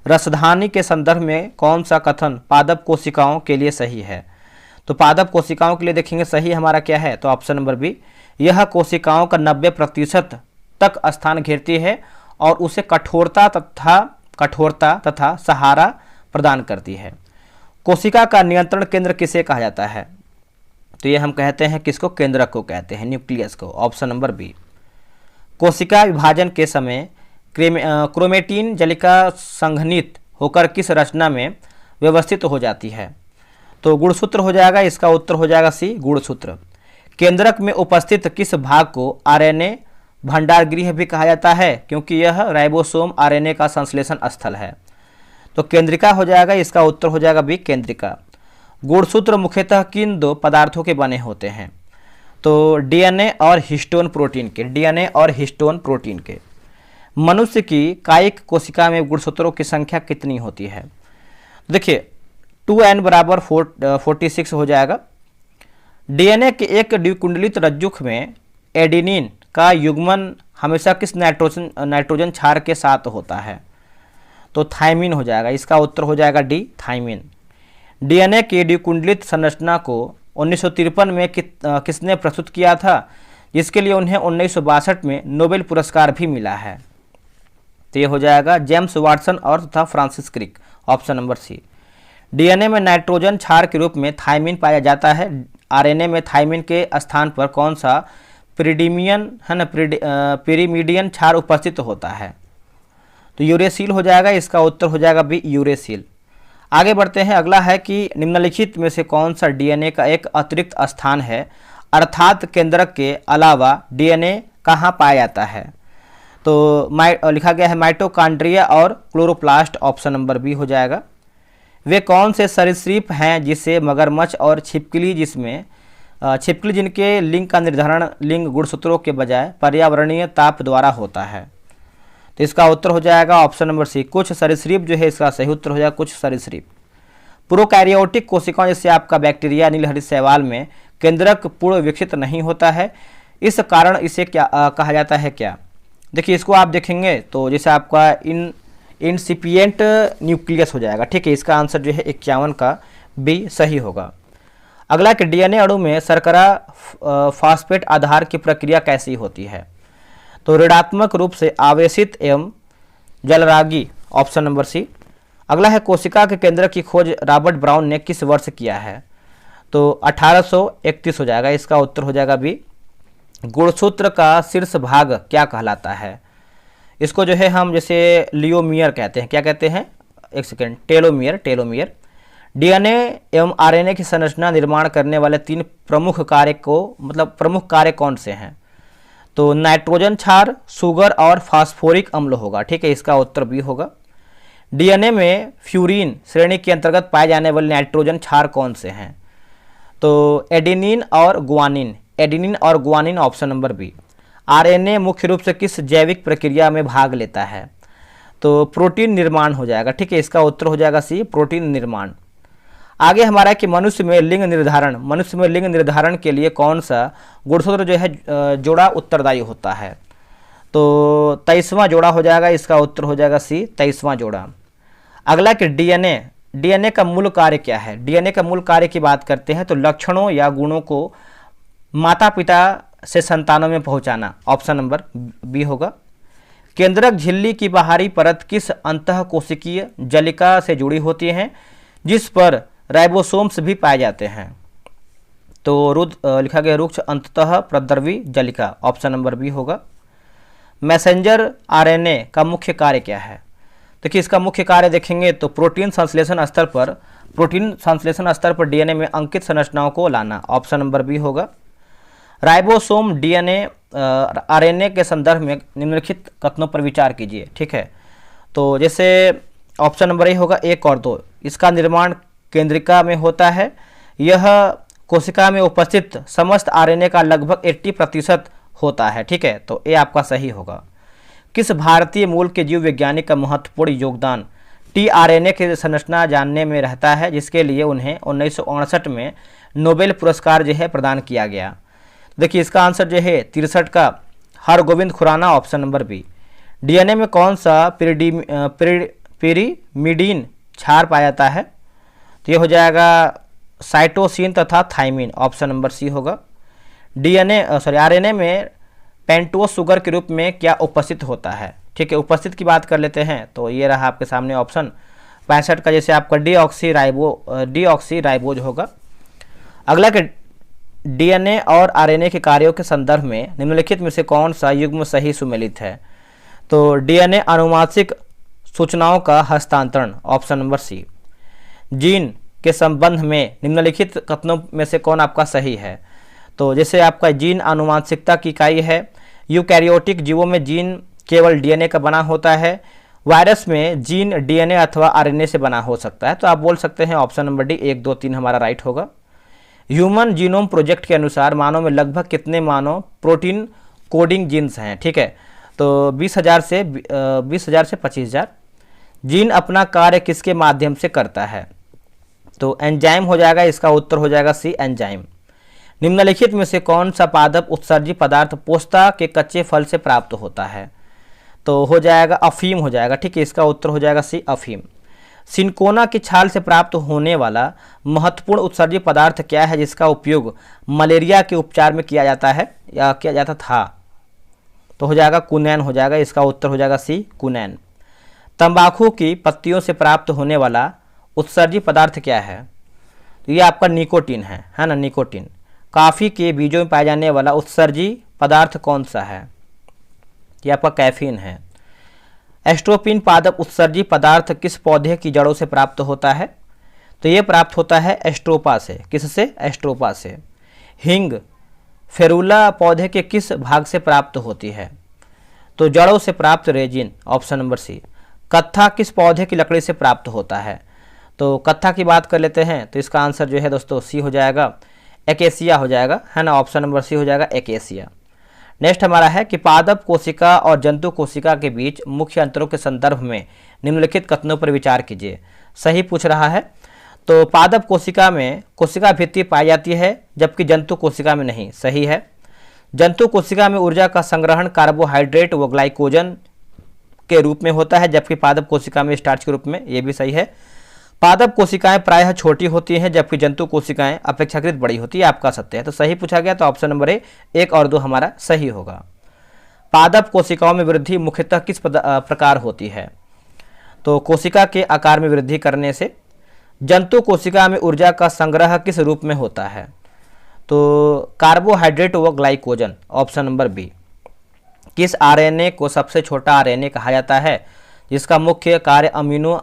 रसधानी के संदर्भ में कौन सा कथन पादप कोशिकाओं के लिए सही है? तो पादप कोशिकाओं के लिए देखेंगे सही हमारा क्या है, तो ऑप्शन नंबर बी, यह कोशिकाओं का 90% तक स्थान घेरती है और उसे कठोरता तथा सहारा प्रदान करती है। कोशिका का नियंत्रण केंद्र किसे कहा जाता है? तो ये हम कहते हैं किसको, केंद्रक को कहते हैं, न्यूक्लियस को, ऑप्शन नंबर बी। कोशिका विभाजन के समय क्रोमेटिन जलिका संघनित होकर किस रचना में व्यवस्थित हो जाती है? तो गुणसूत्र हो जाएगा, इसका उत्तर हो जाएगा सी गुणसूत्र। केंद्रक में उपस्थित किस भाग को आरएनए भंडार गृह भी कहा जाता है क्योंकि यह राइबोसोम आरएनए का संश्लेषण स्थल है? तो केंद्रिका हो जाएगा, इसका उत्तर हो जाएगा बी केंद्रिका। गुणसूत्र मुख्यतः किन दो पदार्थों के बने होते हैं? तो डीएनए और हिस्टोन प्रोटीन के, डीएनए और हिस्टोन प्रोटीन के। मनुष्य की कायिक कोशिका में गुणसूत्रों की संख्या कितनी होती है? देखिए 2n बराबर 46 हो जाएगा। डीएनए के एक द्विकुंडलित रज्जुक में एडेनिन का युग्मन हमेशा किस नाइट्रोजन क्षार के साथ होता है? तो थायमिन हो जाएगा, इसका उत्तर हो जाएगा डी थायमिन। डीएनए की द्विकुंडलित संरचना को 1953 में किसने प्रस्तुत किया था जिसके लिए उन्हें 1962 में नोबेल पुरस्कार भी मिला है? तो ये हो जाएगा जेम्स वाटसन और तथा Francis Crick, option number C. DNA में नाइट्रोजन क्षार के रूप में थायमिन पाया जाता है। आरएनए में थायमिन के स्थान पर कौन सा पिरिडीमियन है ना पिरिमिडियन क्षार उपस्थित होता है? तो यूरेसिल हो जाएगा, इसका उत्तर हो जाएगा बी यूरेसिल। आगे बढ़ते हैं। अगला है कि निम्नलिखित में से कौन सा डीएनए का एक अतिरिक्त स्थान है, अर्थात केंद्रक के अलावा डीएनए कहाँ पाया जाता है? तो लिखा गया है माइटोकॉन्ड्रिया और क्लोरोप्लास्ट, ऑप्शन नंबर बी हो जाएगा। वे कौन से सरीसृप हैं जिसे मगरमच्छ और छिपकली जिनके लिंग का निर्धारण लिंग गुणसूत्रों के बजाय पर्यावरणीय ताप द्वारा होता है? तो इसका उत्तर हो जाएगा ऑप्शन नंबर सी कुछ सरीसृप जो है इसका सही उत्तर हो जाएगा कुछ सरीसृप। प्रोकैरियोटिक कोशिकाओं जैसे आपका बैक्टीरिया नीलहरित शैवाल में केंद्रक पूर्ण विकसित नहीं होता है, इस कारण इसे क्या कहा जाता है क्या? देखिए इसको आप देखेंगे तो जैसे आपका इनसिपिएंट न्यूक्लियस हो जाएगा, ठीक है। इसका आंसर जो है 51 का बी सही होगा। अगला कि डीएनए अणु में शर्करा फास्फेट आधार की प्रक्रिया कैसी होती है? तो ऋणात्मक रूप से आवेशित एवं जलरागी, ऑप्शन नंबर सी। अगला है कोशिका के केंद्र की खोज रॉबर्ट ब्राउन ने किस वर्ष किया है? तो 1831 हो जाएगा, इसका उत्तर हो जाएगा बी। गुणसूत्र का शीर्ष भाग क्या कहलाता है? इसको जो है हम जैसे लियोमियर कहते हैं, क्या कहते हैं, एक सेकेंड, टेलोमियर। डीएनए एवं आरएनए की संरचना निर्माण करने वाले 3 प्रमुख कार्य प्रमुख कार्य कौन से हैं? तो नाइट्रोजन क्षार, शुगर और फास्फोरिक अम्ल होगा, ठीक है, इसका उत्तर बी होगा। डीएनए में फ्यूरीन श्रेणी के अंतर्गत पाए जाने वाले नाइट्रोजन क्षार कौन से हैं? तो एडेनिन और guanine, option number B. RNA मुख्य रूप से किस जैविक प्रक्रिया में भाग लेता है? तो प्रोटीन निर्माण हो जाएगा, ठीक है, इसका उत्तर हो जाएगा सी, प्रोटीन निर्माण। आगे हमारा है कि मनुष्य में लिंग निर्धारण के लिए कौन सा गुणसूत्र जो है जोड़ा उत्तरदायी होता है? तो 23वां जोड़ा हो जाएगा, इसका उत्तर हो जाएगा सी, 23वां जोड़ा। अगला कि डीएनए का मूल कार्य क्या है? डीएनए का मूल कार्य की बात करते हैं तो लक्षणों या गुणों को माता पिता से संतानों में पहुंचाना, ऑप्शन नंबर बी होगा। केंद्रक झिल्ली की बाहरी परत किस अंतःकोशिकीय जलिका से जुड़ी होती है जिस पर राइबोसोम्स भी पाए जाते हैं? तो लिखा गया रुक्ष अंततः प्रद्रवी जलिका, ऑप्शन नंबर बी होगा। मैसेंजर आरएनए का मुख्य कार्य क्या है? देखिए इसका मुख्य कार्य देखेंगे तो प्रोटीन संश्लेषण स्तर पर डीएनए में अंकित संरचनाओं को लाना, ऑप्शन नंबर बी होगा। राइबोसोम डीएनए आरएनए के संदर्भ में निम्नलिखित कथनों पर विचार कीजिए, ठीक है। तो जैसे ऑप्शन नंबर ए होगा 1 और 2, इसका निर्माण केंद्रिका में होता है। यह कोशिका में उपस्थित समस्त आरएनए का लगभग 80% होता है, ठीक है, तो ये आपका सही होगा। किस भारतीय मूल के जीव वैज्ञानिक का महत्वपूर्ण योगदान टीआरएनए की संरचना जानने में रहता है जिसके लिए उन्हें 1959 में नोबेल पुरस्कार जो है प्रदान किया गया? देखिए इसका आंसर जो है 63 का Hargobind Khorana, option number B. DNA में कौन सा पिरिमिडीन क्षार पाया जाता है? तो ये हो जाएगा साइटोसिन तथा थाइमिन, ऑप्शन नंबर सी होगा। आरएनए में पेंटोस शुगर के रूप में क्या उपस्थित होता है? ठीक है, उपस्थित की बात कर लेते हैं तो ये रहा आपके सामने ऑप्शन 65 का, जैसे आपका डीऑक्सी राइबोज होगा। अगला के डीएनए और आरएनए के कार्यों के संदर्भ में निम्नलिखित में से कौन सा युग्म सही सुमेलित है? तो डीएनए आनुवांशिक सूचनाओं का हस्तांतरण, ऑप्शन नंबर सी। जीन के संबंध में निम्नलिखित कथनों में से कौन आपका सही है? तो जैसे आपका जीन आनुवांशिकता की इकाई है। यूकैरियोटिक जीवों में जीन केवल डीएनए का बना होता है। वायरस में जीन डीएनए अथवा आरएनए से बना हो सकता है। तो आप बोल सकते हैं ऑप्शन नंबर डी 1, 2, 3 हमारा राइट होगा। ह्यूमन जीनोम प्रोजेक्ट के अनुसार मानव में लगभग कितने मानव प्रोटीन कोडिंग जीन्स हैं? ठीक है, तो 20,000 से 25,000। जीन अपना कार्य किसके माध्यम से करता है? तो एंजाइम हो जाएगा, इसका उत्तर हो जाएगा सी, एंजाइम। निम्नलिखित में से कौन सा पादप उत्सर्जी पदार्थ पोस्ता के कच्चे फल से प्राप्त होता है? तो हो जाएगा अफीम हो जाएगा, ठीक है, इसका उत्तर हो जाएगा सी, अफीम। सिनकोना की छाल से प्राप्त होने वाला महत्वपूर्ण उत्सर्जी पदार्थ क्या है जिसका उपयोग मलेरिया के उपचार में किया जाता है या किया जाता था? तो हो जाएगा कुनैन हो जाएगा, इसका उत्तर हो जाएगा सी, कुनैन। तंबाकू की पत्तियों से प्राप्त होने वाला उत्सर्जी पदार्थ क्या है? तो ये आपका निकोटीन है ना, निकोटीन। कॉफ़ी के बीजों में पाया जाने वाला उत्सर्जी पदार्थ कौन सा है? ये आपका कैफीन है। एस्ट्रोपिन पादप उत्सर्जी पदार्थ किस पौधे की जड़ों से प्राप्त होता है? तो ये प्राप्त होता है एस्ट्रोपा से। किससे? एस्ट्रोपा से। हिंग फेरुला पौधे के किस भाग से प्राप्त होती है? तो जड़ों से प्राप्त रेजिन, ऑप्शन नंबर सी। कत्था किस पौधे की लकड़ी से प्राप्त होता है? तो कत्था की बात कर लेते हैं तो इसका आंसर जो है दोस्तों सी हो जाएगा, एकेसिया हो जाएगा, है ना, ऑप्शन नंबर सी हो जाएगा, एकेसिया। नेक्स्ट हमारा है कि पादप कोशिका और जंतु कोशिका के बीच मुख्य अंतरों के संदर्भ में निम्नलिखित कथनों पर विचार कीजिए। सही पूछ रहा है। तो पादप कोशिका में कोशिका भित्ति पाई जाती है जबकि जंतु कोशिका में नहीं। सही है। जंतु कोशिका में ऊर्जा का संग्रहण कार्बोहाइड्रेट व ग्लाइकोजन के रूप में होता है जबकि पादप कोशिका में स्टार्च के रूप में। ये भी सही है। पादप कोशिकाएं प्रायः छोटी होती हैं जबकि जंतु कोशिकाएं अपेक्षाकृत बड़ी होती है। आपका सत्य है, तो सही पूछा गया, तो ऑप्शन नंबर ए 1 और 2 हमारा सही होगा। पादप कोशिकाओं में वृद्धि मुख्यतः किस प्रकार होती है? तो कोशिका के आकार में वृद्धि करने से। जंतु कोशिका में ऊर्जा का संग्रह किस रूप में होता है? तो कार्बोहाइड्रेट व ग्लाइकोजन, ऑप्शन नंबर बी। किस आरएनए को सबसे छोटा आरएनए कहा जाता है जिसका मुख्य कार्य अमीनो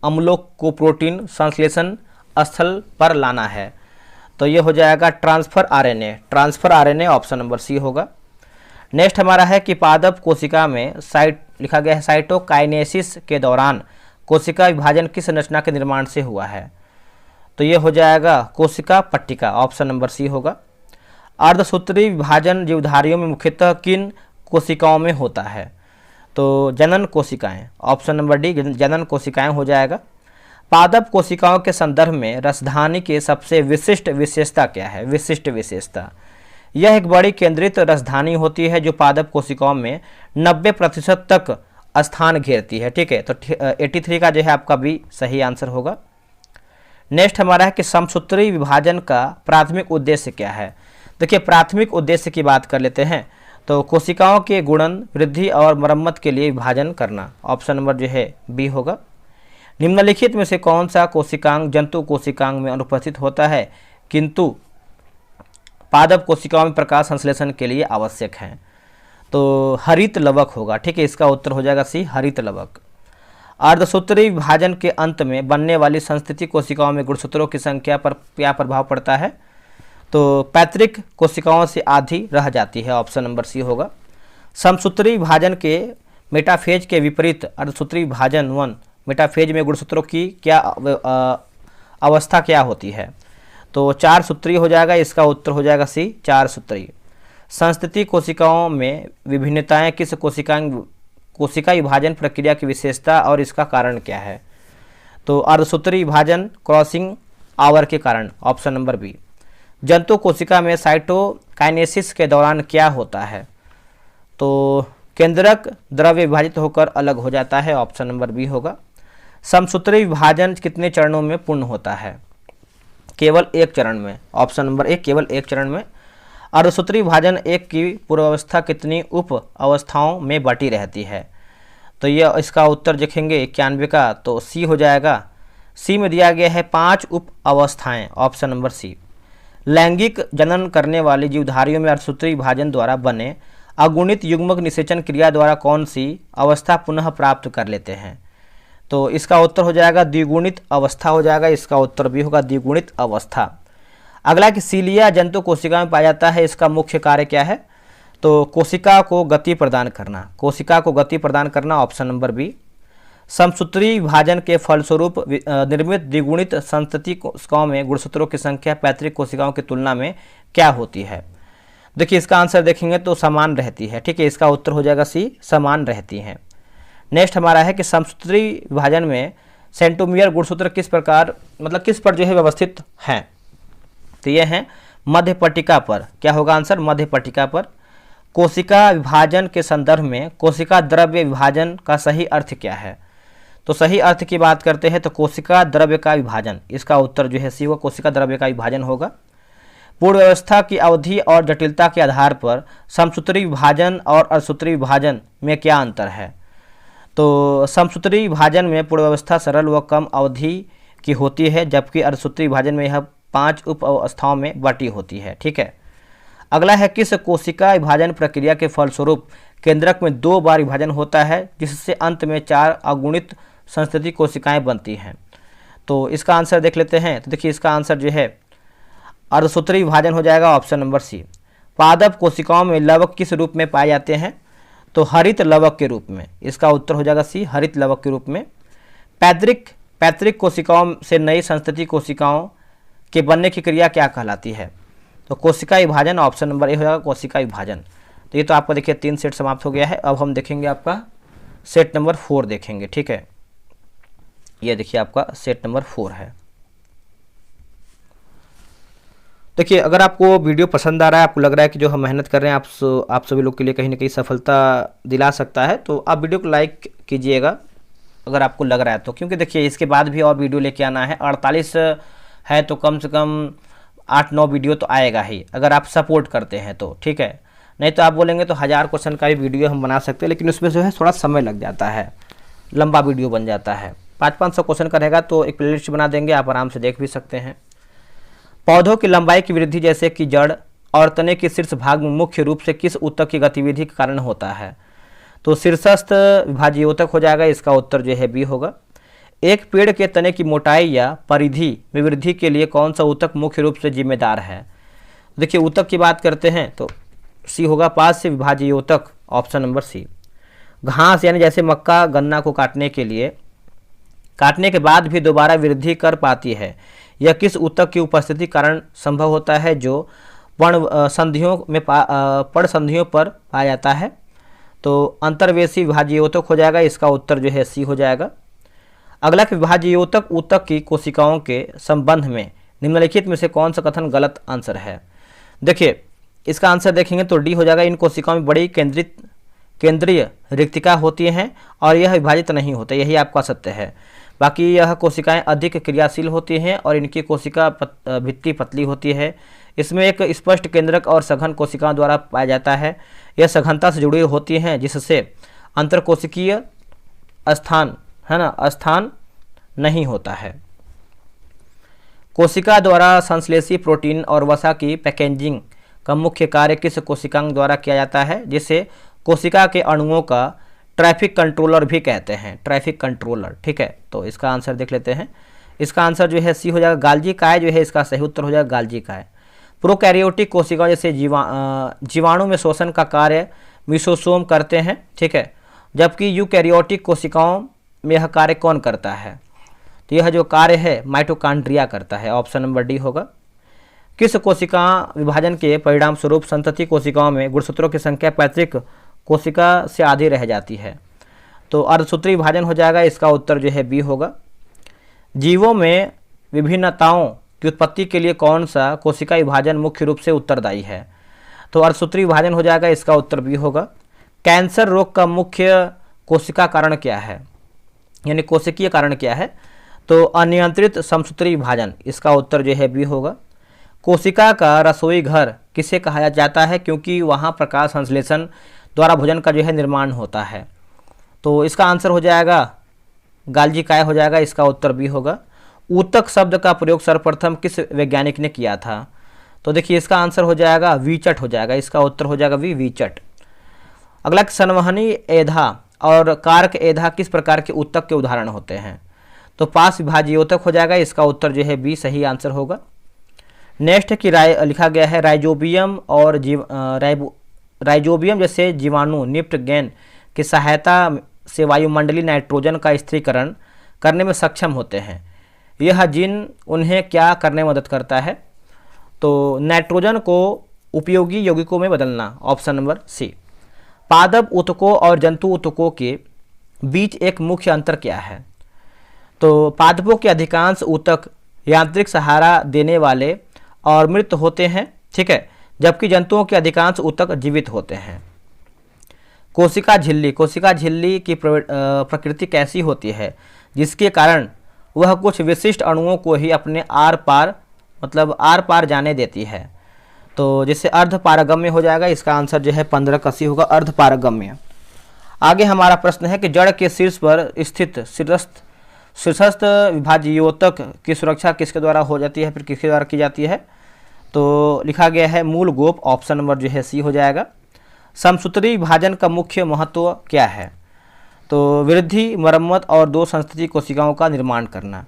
अम्लों को प्रोटीन संश्लेषण स्थल पर लाना है? तो ये हो जाएगा transfer RNA. Transfer RNA option number C होगा। नेक्स्ट हमारा है कि पादप कोशिका में लिखा गया है साइटोकाइनेसिस के दौरान कोशिका विभाजन किस रचना के निर्माण से हुआ है? तो ये हो जाएगा कोशिका पट्टिका, ऑप्शन नंबर सी होगा। अर्धसूत्री विभाजन जीवधारियों में मुख्यतः किन कोशिकाओं में होता है? तो जनन कोशिकाएं, ऑप्शन नंबर डी जनन कोशिकाएं हो जाएगा। पादप कोशिकाओं के संदर्भ में रसधानी के सबसे विशिष्ट विशेषता क्या है? विशिष्ट विशेषता, यह एक बड़ी केंद्रित रसधानी होती है जो पादप कोशिकाओं में 90% तक स्थान घेरती है। ठीक है, तो 83 का जो है आपका भी सही आंसर होगा। नेक्स्ट हमारा है कि समसूत्री विभाजन का प्राथमिक उद्देश्य क्या है? देखिए, प्राथमिक उद्देश्य की बात कर लेते हैं तो कोशिकाओं के गुणन, वृद्धि और मरम्मत के लिए विभाजन करना, ऑप्शन नंबर जो है बी होगा। निम्नलिखित में से कौन सा कोशिकांग जंतु कोशिकांग में अनुपस्थित होता है किंतु पादप कोशिकाओं में प्रकाश संश्लेषण के लिए आवश्यक है? तो हरित लवक होगा। ठीक है, इसका उत्तर हो जाएगा सी हरित लवक। अर्धसूत्री विभाजन के अंत में बनने वाली संस्थिति कोशिकाओं में गुणसूत्रों की संख्या पर क्या प्रभाव पड़ता है? तो पैतृक कोशिकाओं से आधी रह जाती है, ऑप्शन नंबर सी होगा। समसूत्री विभाजन के मेटाफेज के विपरीत अर्धसूत्री विभाजन 1 मेटाफेज में गुणसूत्रों की क्या अवस्था क्या होती है? तो 4 सूत्री हो जाएगा, इसका उत्तर हो जाएगा सी 4 सूत्री। संस्थिति कोशिकाओं में विभिन्नताएं किस कोशिका विभाजन प्रक्रिया की विशेषता और इसका कारण क्या है? तो अर्धसूत्री विभाजन क्रॉसिंग आवर के कारण, ऑप्शन नंबर बी। जंतु कोशिका में साइटोकाइनेसिस के दौरान क्या होता है? तो केंद्रक द्रव्य विभाजित होकर अलग हो जाता है, ऑप्शन नंबर बी होगा। समसूत्री विभाजन कितने चरणों में पूर्ण होता है? केवल एक चरण में, ऑप्शन नंबर ए केवल एक चरण में। अर्धसूत्री विभाजन एक की पूर्वावस्था कितनी उप अवस्थाओं में बटी रहती है? तो यह इसका उत्तर देखेंगे 91 का, तो सी हो जाएगा। सी में दिया गया है 5 उप अवस्थाएं, ऑप्शन नंबर सी। लैंगिक जनन करने वाली जीवधारियों में अर्धसूत्री विभाजन द्वारा बने अगुणित युग्मक निषेचन क्रिया द्वारा कौन सी अवस्था पुनः प्राप्त कर लेते हैं? तो इसका उत्तर हो जाएगा द्विगुणित अवस्था हो जाएगा, इसका उत्तर भी होगा द्विगुणित अवस्था। अगला कि सीलिया जंतु कोशिका में पाया जाता है, इसका मुख्य कार्य क्या है? तो कोशिका को गति प्रदान करना, कोशिका को गति प्रदान करना, ऑप्शन नंबर बी। समसूत्री विभाजन के फलस्वरूप निर्मित द्विगुणित संतति कोशिकाओं में गुणसूत्रों की संख्या पैतृक कोशिकाओं की तुलना में क्या होती है? देखिए, इसका आंसर देखेंगे तो समान रहती है। ठीक है, इसका उत्तर हो जाएगा सी समान रहती हैं। नेक्स्ट हमारा है कि समसूत्री विभाजन में सेंट्रोमियर गुणसूत्र किस प्रकार किस पर जो है व्यवस्थित हैं? तो ये हैं मध्य पट्टिका पर। क्या होगा आंसर? मध्य पट्टिका पर। कोशिका विभाजन के संदर्भ में कोशिका द्रव्य विभाजन का सही अर्थ क्या है? तो सही अर्थ की बात करते हैं तो कोशिका द्रव्य का विभाजन, इसका उत्तर जो है सी होगा, कोशिका द्रव्य का विभाजन होगा। पूर्ण व्यवस्था की अवधि और जटिलता के आधार पर समसूत्री विभाजन और अर्धसूत्री विभाजन में क्या अंतर है? तो समसूत्री विभाजन में पूर्ण व्यवस्था सरल व कम अवधि की होती है जबकि अर्धसूत्री विभाजन में यह 5 उप अवस्थाओं में बटी होती है। ठीक है, अगला है किस कोशिका विभाजन प्रक्रिया के फलस्वरूप केंद्रक में 2 बार विभाजन होता है जिससे अंत में 4 अगुणित संस्थिति कोशिकाएं बनती हैं? तो इसका आंसर देख लेते हैं। तो देखिए, इसका आंसर जो है अर्धसूत्री विभाजन हो जाएगा, ऑप्शन नंबर सी। पादप कोशिकाओं में लवक किस रूप में पाए जाते हैं? तो हरित लवक के रूप में, इसका उत्तर हो जाएगा सी हरित लवक के रूप में। पैतृक कोशिकाओं से नई संस्थिति कोशिकाओं के बनने की क्रिया क्या कहलाती है? तो कोशिका विभाजन, ऑप्शन नंबर ए हो जाएगा कोशिका विभाजन। तो ये तो आपका देखिए 3 सेट समाप्त हो गया है। अब हम देखेंगे आपका सेट नंबर 4 देखेंगे। ठीक है, ये देखिए आपका सेट नंबर 4 है। देखिए, अगर आपको वीडियो पसंद आ रहा है, आपको लग रहा है कि जो हम मेहनत कर रहे हैं आप सभी लोग के लिए कहीं ना कहीं सफलता दिला सकता है, तो आप वीडियो को लाइक कीजिएगा अगर आपको लग रहा है तो, क्योंकि देखिए इसके बाद भी और वीडियो लेके आना है। 48 है तो कम से कम 8-9 वीडियो तो आएगा ही, अगर आप सपोर्ट करते हैं तो, ठीक है। नहीं तो आप बोलेंगे तो 1000 क्वेश्चन का भी वीडियो हम बना सकते हैं, लेकिन उसमें जो है थोड़ा समय लग जाता है, लंबा वीडियो बन जाता है। 500-500 क्वेश्चन का रहेगा तो एक प्लेलिस्ट बना देंगे, आप आराम से देख भी सकते हैं। पौधों की लंबाई की वृद्धि जैसे कि जड़ और तने के शीर्ष भाग में मुख्य रूप से किस ऊतक की गतिविधि के कारण होता है? तो शीर्षस्थ विभाजीय ऊतक हो जाएगा, इसका उत्तर जो है बी होगा। एक पेड़ के तने की मोटाई या परिधि में वृद्धि के लिए कौन सा ऊतक मुख्य रूप से जिम्मेदार है? देखिए ऊतक की बात करते हैं तो सी होगा, पार्श्व विभाजीय ऊतक, ऑप्शन नंबर सी। घास यानी जैसे मक्का गन्ना को काटने के बाद भी दोबारा वृद्धि कर पाती है, यह किस ऊतक की उपस्थिति कारण संभव होता है जो पर्ण संधियों पर पाया जाता है? तो अंतर्वेशी विभाजीय ऊतक हो जाएगा, इसका उत्तर जो है सी हो जाएगा। अगला विभाजीय ऊतक की कोशिकाओं के संबंध में निम्नलिखित में से कौन सा कथन गलत आंसर है? देखिए इसका आंसर देखेंगे तो डी हो जाएगा। इन कोशिकाओं में बड़ी केंद्रीय रिक्तिका होती हैं और यह विभाजित नहीं होते, यही आपका सत्य है। बाकी यह कोशिकाएं अधिक क्रियाशील होती हैं और इनकी कोशिका भित्ति पतली होती है। इसमें एक स्पष्ट केंद्रक और सघन कोशिकाओं द्वारा पाया जाता है। यह सघनता से जुड़ी होती हैं जिससे अंतरकोशिकीय स्थान नहीं होता है। कोशिका द्वारा संश्लेषी प्रोटीन और वसा की पैकेजिंग का मुख्य कार्य किस कोशिकांग द्वारा किया जाता है, जिसे कोशिका के अणुओं का ट्रैफिक कंट्रोलर भी कहते हैं, ट्रैफिक कंट्रोलर, ठीक है। तो इसका आंसर देख लेते हैं। इसका आंसर जो है सी हो जाएगा, गाल्जी काय जो है इसका सही उत्तर हो जाएगा, गाल्जी काय। प्रोकैरियोटिक कोशिकाओं जैसे जीवाणु में शोषण का कार्य मिसोसोम करते हैं, ठीक है, जबकि यूकैरियोटिक कोशिकाओं में यह कार्य कौन करता है? तो यह जो कार्य है माइटोकॉन्ड्रिया करता है, ऑप्शन नंबर डी होगा। किस कोशिका विभाजन के परिणाम स्वरूप संतति कोशिकाओं में गुणसूत्रों की संख्या पैतृक कोशिका से आधी रह जाती है? तो अर्धसूत्री विभाजन हो जाएगा, इसका उत्तर जो है बी होगा। जीवों में विभिन्नताओं की उत्पत्ति के लिए कौन सा कोशिका विभाजन मुख्य रूप से उत्तरदायी है? तो अर्धसूत्री विभाजन हो जाएगा, इसका उत्तर बी होगा। कैंसर रोग का मुख्य कोशिका कारण क्या है, यानी कोशिकीय कारण क्या है? तो अनियंत्रित समसूत्री विभाजन, इसका उत्तर जो है बी होगा। कोशिका का रसोई घर किसे कहा जाता है, क्योंकि वहाँ प्रकाश संश्लेषण द्वारा भोजन का जो है निर्माण होता है? तो इसका आंसर हो जाएगा गाल्जी काय हो जाएगा, इसका उत्तर बी होगा। ऊतक शब्द का प्रयोग सर्वप्रथम किस वैज्ञानिक ने किया था? तो देखिए इसका आंसर हो जाएगा वीचट हो जाएगा, इसका उत्तर हो जाएगा वीचट। अगला संवहनी एधा और कारक एधा किस प्रकार के ऊतक के उदाहरण होते हैं? तो पास विभाजीय ऊतक हो जाएगा, इसका उत्तर जो है बी सही आंसर होगा। नेक्स्ट की लिखा गया है राइजोबियम और राइजोबियम जैसे जीवाणु निप्टगेन की सहायता से वायुमंडलीय नाइट्रोजन का स्थिरीकरण करने में सक्षम होते हैं। यह जीन उन्हें क्या करने में मदद करता है? तो नाइट्रोजन को उपयोगी यौगिकों में बदलना, ऑप्शन नंबर सी। पादप ऊतकों और जंतु ऊतकों के बीच एक मुख्य अंतर क्या है? तो पादपों के अधिकांश ऊतक यांत्रिक सहारा देने वाले और मृत होते हैं, ठीक है, जबकि जंतुओं के अधिकांश ऊतक जीवित होते हैं। कोशिका झिल्ली की प्रकृति कैसी होती है जिसके कारण वह कुछ विशिष्ट अणुओं को ही अपने आर पार जाने देती है? तो जिससे अर्धपारगम्य हो जाएगा, इसका आंसर जो है 15 का सी होगा, अर्धपारगम्य। आगे हमारा प्रश्न है कि जड़ के शीर्ष पर स्थित शीर्षस्थ विभाजीयोतक की सुरक्षा किसके द्वारा हो जाती है, फिर किसके द्वारा की जाती है? तो लिखा गया है मूल गोप, ऑप्शन नंबर जो है सी हो जाएगा। समसूत्री विभाजन का मुख्य महत्व क्या है? तो वृद्धि, मरम्मत और दो संस्तति कोशिकाओं का निर्माण करना।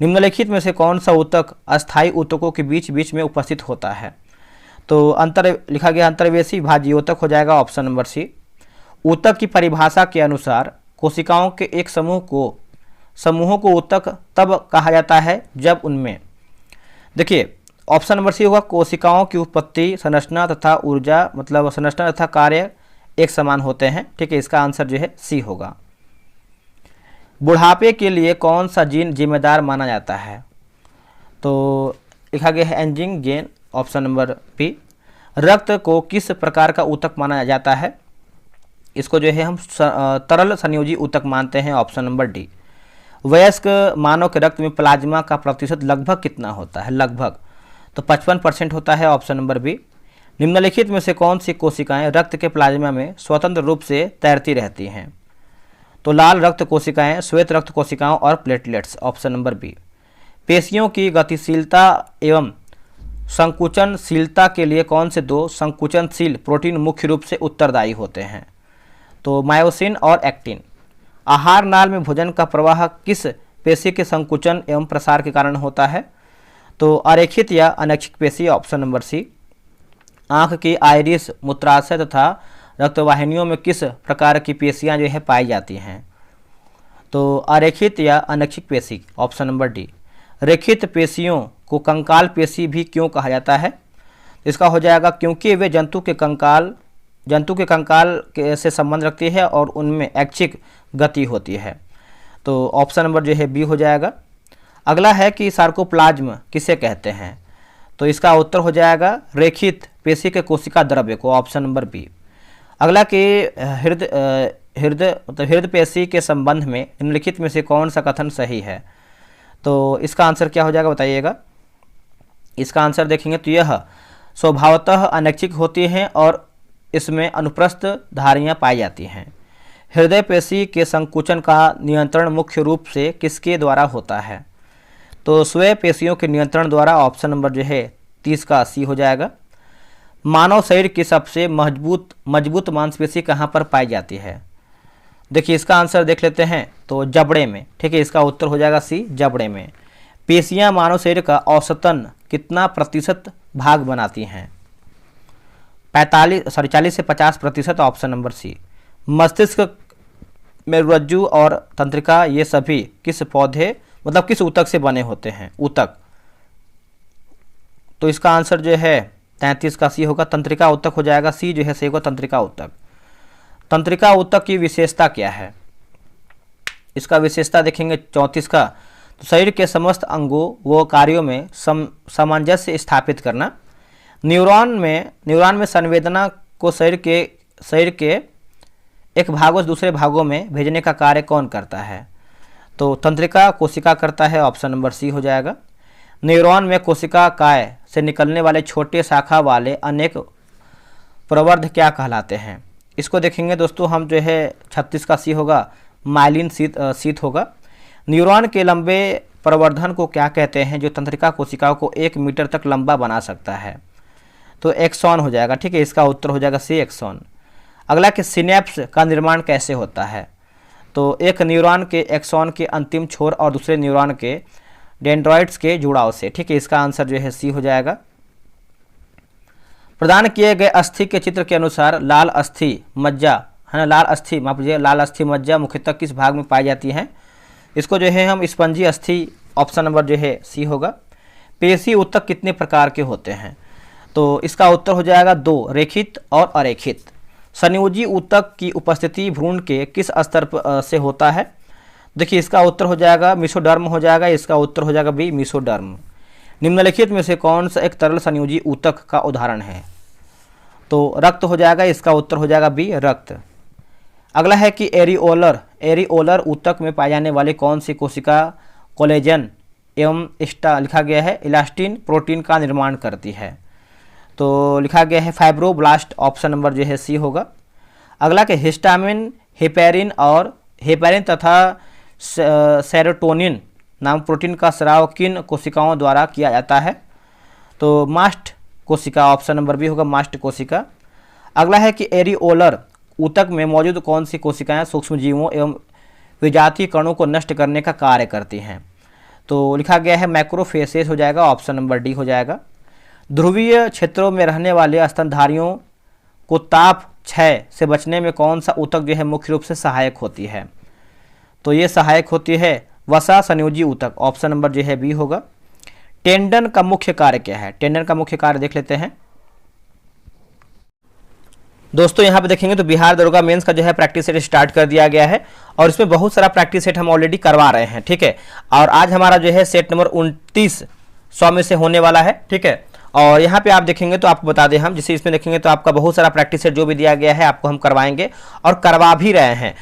निम्नलिखित में से कौन सा ऊतक अस्थायी ऊतकों के बीच बीच में उपस्थित होता है? तो लिखा गया अंतर्वेशी विभाजीयोतक हो जाएगा, ऑप्शन नंबर सी। ऊतक की परिभाषा के अनुसार कोशिकाओं के एक समूहों को ऊतक तब कहा जाता है जब उनमें, देखिए ऑप्शन नंबर सी होगा, कोशिकाओं की उत्पत्ति, संरचना तथा ऊर्जा संरचना तथा कार्य एक समान होते हैं, ठीक है, इसका आंसर जो है सी होगा। बुढ़ापे के लिए कौन सा जीन जिम्मेदार माना जाता है? तो लिखा गया है एंजिंग गेन, ऑप्शन नंबर बी। रक्त को किस प्रकार का ऊतक माना जाता है? इसको जो है हम तरल संयोजी ऊतक मानते हैं, ऑप्शन नंबर डी। वयस्क मानव के रक्त में प्लाज्मा का प्रतिशत लगभग कितना होता है? लगभग तो 55% होता है, ऑप्शन नंबर बी। निम्नलिखित में से कौन सी कोशिकाएं रक्त के प्लाज्मा में स्वतंत्र रूप से तैरती रहती हैं? तो लाल रक्त कोशिकाएं, श्वेत रक्त कोशिकाओं और प्लेटलेट्स, ऑप्शन नंबर बी। पेशियों की गतिशीलता एवं संकुचनशीलता के लिए कौन से दो संकुचनशील प्रोटीन मुख्य रूप से उत्तरदायी होते हैं? तो मायोसिन और एक्टिन। आहार नाल में भोजन का प्रवाह किस पेशी के संकुचन एवं प्रसार के कारण होता है? तो अरेखित या अनैच्छिक पेशी, ऑप्शन नंबर सी। आँख की आइरिस, मूत्राशय तथा रक्तवाहिनियों में किस प्रकार की पेशियां जो है पाई जाती हैं? तो अरेखित या अनैच्छिक पेशी, ऑप्शन नंबर डी। रेखित पेशियों को कंकाल पेशी भी क्यों कहा जाता है? इसका हो जाएगा क्योंकि वे जंतु के कंकाल से संबंध रखती है और उनमें ऐच्छिक गति होती है। तो ऑप्शन नंबर जो है बी हो जाएगा। अगला है कि सार्कोप्लाज्म किसे कहते हैं? तो इसका उत्तर हो जाएगा रेखित पेशी के कोशिका द्रव्य को, ऑप्शन नंबर बी। अगला कि हृदय पेशी के संबंध में निम्नलिखित में से कौन सा कथन सही है? तो इसका आंसर क्या हो जाएगा बताइएगा। इसका आंसर देखेंगे तो यह स्वभावतः अनैच्छिक होती हैं और इसमें अनुप्रस्थ धारियां पाई जाती हैं। हृदय पेशी के संकुचन का नियंत्रण मुख्य रूप से किसके द्वारा होता है? तो स्वयं पेशियों के नियंत्रण द्वारा, ऑप्शन नंबर जो है 30 का सी हो जाएगा। मानव शरीर की सबसे मजबूत मांसपेशी कहाँ पर पाई जाती है? देखिए इसका आंसर देख लेते हैं तो जबड़े में, ठीक है, इसका उत्तर हो जाएगा सी, जबड़े में। पेशियां मानव शरीर का औसतन कितना प्रतिशत भाग बनाती हैं? 40 से 50%, ऑप्शन नंबर सी। मस्तिष्क में रज्जु और तंत्रिका ये सभी किस पौधे मतलब किस ऊतक से बने होते हैं? ऊतक। तो इसका आंसर जो है 33 का सी होगा, तंत्रिका ऊतक हो जाएगा, सी जो है सही होगा, तंत्रिका ऊतक। तंत्रिका ऊतक की विशेषता क्या है? इसका विशेषता देखेंगे 34 का, तो शरीर के समस्त अंगों व कार्यों में सामंजस्य स्थापित करना। न्यूरॉन में संवेदना को शरीर के एक भागों से दूसरे भागों में भेजने का कार्य कौन करता है? तो तंत्रिका कोशिका करता है, ऑप्शन नंबर सी हो जाएगा। न्यूरॉन में कोशिका काय से निकलने वाले छोटे शाखा वाले अनेक प्रवर्ध क्या कहलाते हैं? इसको देखेंगे दोस्तों हम जो है 36 का सी होगा, माइलिन शीत होगा। न्यूरॉन के लंबे प्रवर्धन को क्या कहते हैं जो तंत्रिका कोशिकाओं को 1 मीटर तक लंबा बना सकता है? तो एक्सॉन हो जाएगा, ठीक है, इसका उत्तर हो जाएगा सी, एक्सॉन। अगला कि सिनेप्स का निर्माण कैसे होता है? तो एक न्यूरॉन के एक्सॉन के अंतिम छोर और दूसरे न्यूरॉन के डेंड्रॉइड्स के जुड़ाव से, ठीक है, इसका आंसर जो है सी हो जाएगा। प्रदान किए गए अस्थि के चित्र के अनुसार लाल अस्थि मज्जा है ना, लाल अस्थि मज्जा मुख्यतः किस भाग में पाई जाती हैं? इसको जो है हम स्पंजी अस्थि, ऑप्शन नंबर जो है सी होगा। पेशी ऊतक कितने प्रकार के होते हैं? तो इसका उत्तर हो जाएगा 2, रेखित और अरेखित। संयोजी ऊतक की उपस्थिति भ्रूण के किस स्तर से होता है? देखिए इसका उत्तर हो जाएगा मेसोडर्म हो जाएगा, इसका उत्तर हो जाएगा बी, मेसोडर्म। निम्नलिखित में से कौन सा एक तरल संयोजी ऊतक का उदाहरण है? तो रक्त हो जाएगा, इसका उत्तर हो जाएगा बी, रक्त। अगला है कि एरिओलर ऊतक में पाए जाने वाली कौन सी कोशिका कोलेजन एवं लिखा गया है इलास्टिन प्रोटीन का निर्माण करती है? तो लिखा गया है फाइब्रोब्लास्ट, ऑप्शन नंबर जो है सी होगा। अगला के हिस्टामिन, हेपेरिन तथा सेरोटोनिन नाम प्रोटीन का स्राव किन कोशिकाओं द्वारा किया जाता है? तो मास्ट कोशिका, ऑप्शन नंबर बी होगा, मास्ट कोशिका। अगला है कि एरिओलर ऊतक में मौजूद कौन सी कोशिकाएं सूक्ष्मजीवों एवं विजातीय कणों को नष्ट करने का कार्य करती हैं? तो लिखा गया है मैक्रोफेसेज हो जाएगा, ऑप्शन नंबर डी हो जाएगा। ध्रुवीय क्षेत्रों में रहने वाले स्तनधारियों को ताप क्षय से बचने में कौन सा ऊतक जो है मुख्य रूप से सहायक होती है? तो ये सहायक होती है वसा संयोजी ऊतक, ऑप्शन नंबर जो है बी होगा। टेंडन का मुख्य कार्य क्या है? टेंडन का मुख्य कार्य देख लेते हैं दोस्तों। यहाँ पे देखेंगे तो बिहार दरोगा मेंस का जो है प्रैक्टिस सेट स्टार्ट कर दिया गया है और इसमें बहुत सारा प्रैक्टिस सेट हम ऑलरेडी करवा रहे हैं, ठीक है। और आज हमारा जो है सेट नंबर 29 100 में से होने वाला है, ठीक है। और यहाँ पे आप देखेंगे तो आपको बता दें हम, जैसे इसमें देखेंगे तो आपका बहुत सारा प्रैक्टिस सेट जो भी दिया गया है आपको हम करवाएंगे और करवा भी रहे हैं।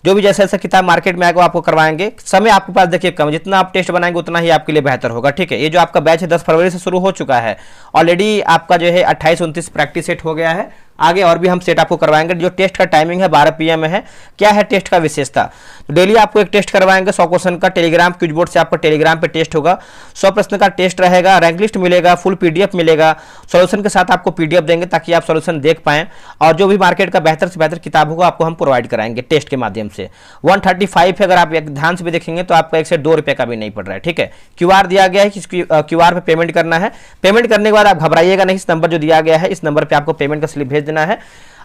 जो भी जैसे जैसे किताब मार्केट में आएगा वो आपको करवाएंगे। समय आपके पास देखिए कम, जितना आप टेस्ट बनाएंगे उतना ही आपके लिए बेहतर होगा, ठीक है। ये जो आपका बैच है 10 फरवरी से शुरू हो चुका है, ऑलरेडी आपका जो है 28-29 प्रैक्टिस सेट हो गया है। आगे और भी हम सेट आपको करवाएंगे। जो टेस्ट का टाइमिंग है 12 PM में है। क्या है टेस्ट का विशेषता, तो डेली आपको एक टेस्ट करवाएंगे 100 क्वेश्चन का, टेलीग्राम क्विज बोर्ड से आपका टेलीग्राम पे टेस्ट होगा, 100 प्रश्न का टेस्ट रहेगा, रैंक लिस्ट मिलेगा, फुल PDF मिलेगा, सॉल्यूशन के साथ आपको PDF देंगे ताकि आप सॉल्यूशन देख पाएं, और जो भी मार्केट का बेहतर से बेहतर किताब होगा आपको हम प्रोवाइड कराएंगे टेस्ट के माध्यम से। 135 है, अगर आप ध्यान से भी देखेंगे तो आपका 1 से 2 रुपये का भी नहीं पड़ रहा है, ठीक है। QR दिया गया है कि QR पे पेमेंट करना है। पेमेंट करने के बाद आप घबराइएगा नहीं, इस नंबर जो दिया गया है इस नंबर पे आपको पेमेंट का स्लिप भेज देना है,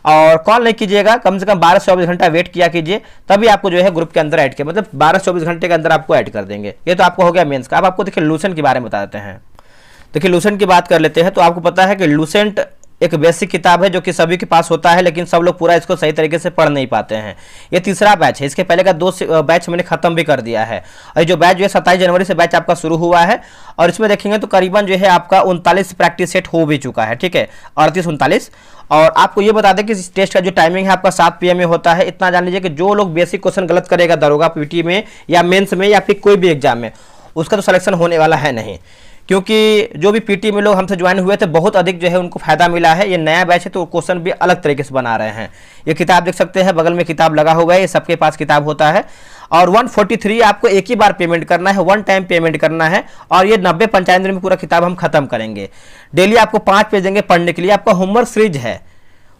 और कॉल नहीं कीजिएगा, कम से कम 12 से 24 घंटा वेट किया कीजिए, तभी आपको जो है ग्रुप के अंदर ऐड किया, मतलब 12 से 24 घंटे के अंदर आपको ऐड कर देंगे। ये तो आपको हो गया मेंस का। अब आपको देखिए लूसेंट के बारे में बता देते हैं। देखिए लूसेंट की बात कर लेते हैं। तो आपको पता है कि लूसेंट एक बेसिक किताब है जो कि सभी के पास होता है, लेकिन सब लोग पूरा इसको सही तरीके से पढ़ नहीं पाते हैं। ये तीसरा बैच है, इसके पहले का 2 बैच मैंने खत्म भी कर दिया है, और जो बैच जो है 27 जनवरी से बैच आपका शुरू हुआ है, और इसमें देखेंगे तो करीबन जो है आपका 39 प्रैक्टिस सेट हो भी चुका है, ठीक है, 38-39। और आपको ये बता दें कि इस टेस्ट का जो टाइमिंग है आपका 7 PM में होता है। इतना जान लीजिए कि जो लोग बेसिक क्वेश्चन गलत करेगा दरोगा PT में या मेंस में या फिर कोई भी एग्जाम में, उसका तो सिलेक्शन होने वाला है नहीं, क्योंकि जो भी PT में लोग हमसे ज्वाइन हुए थे बहुत अधिक जो है उनको फायदा मिला है। ये नया बैच है तो क्वेश्चन भी अलग तरीके से बना रहे हैं। ये किताब देख सकते हैं, बगल में किताब लगा हुआ है, ये सबके पास किताब होता है। और 143 आपको एक ही बार पेमेंट करना है, 1 टाइम पेमेंट करना है, और ये 90-95 दिन में पूरा किताब हम खत्म करेंगे। डेली आपको 5 पेज देंगे पढ़ने के लिए। आपका होमवर्क सीरीज है,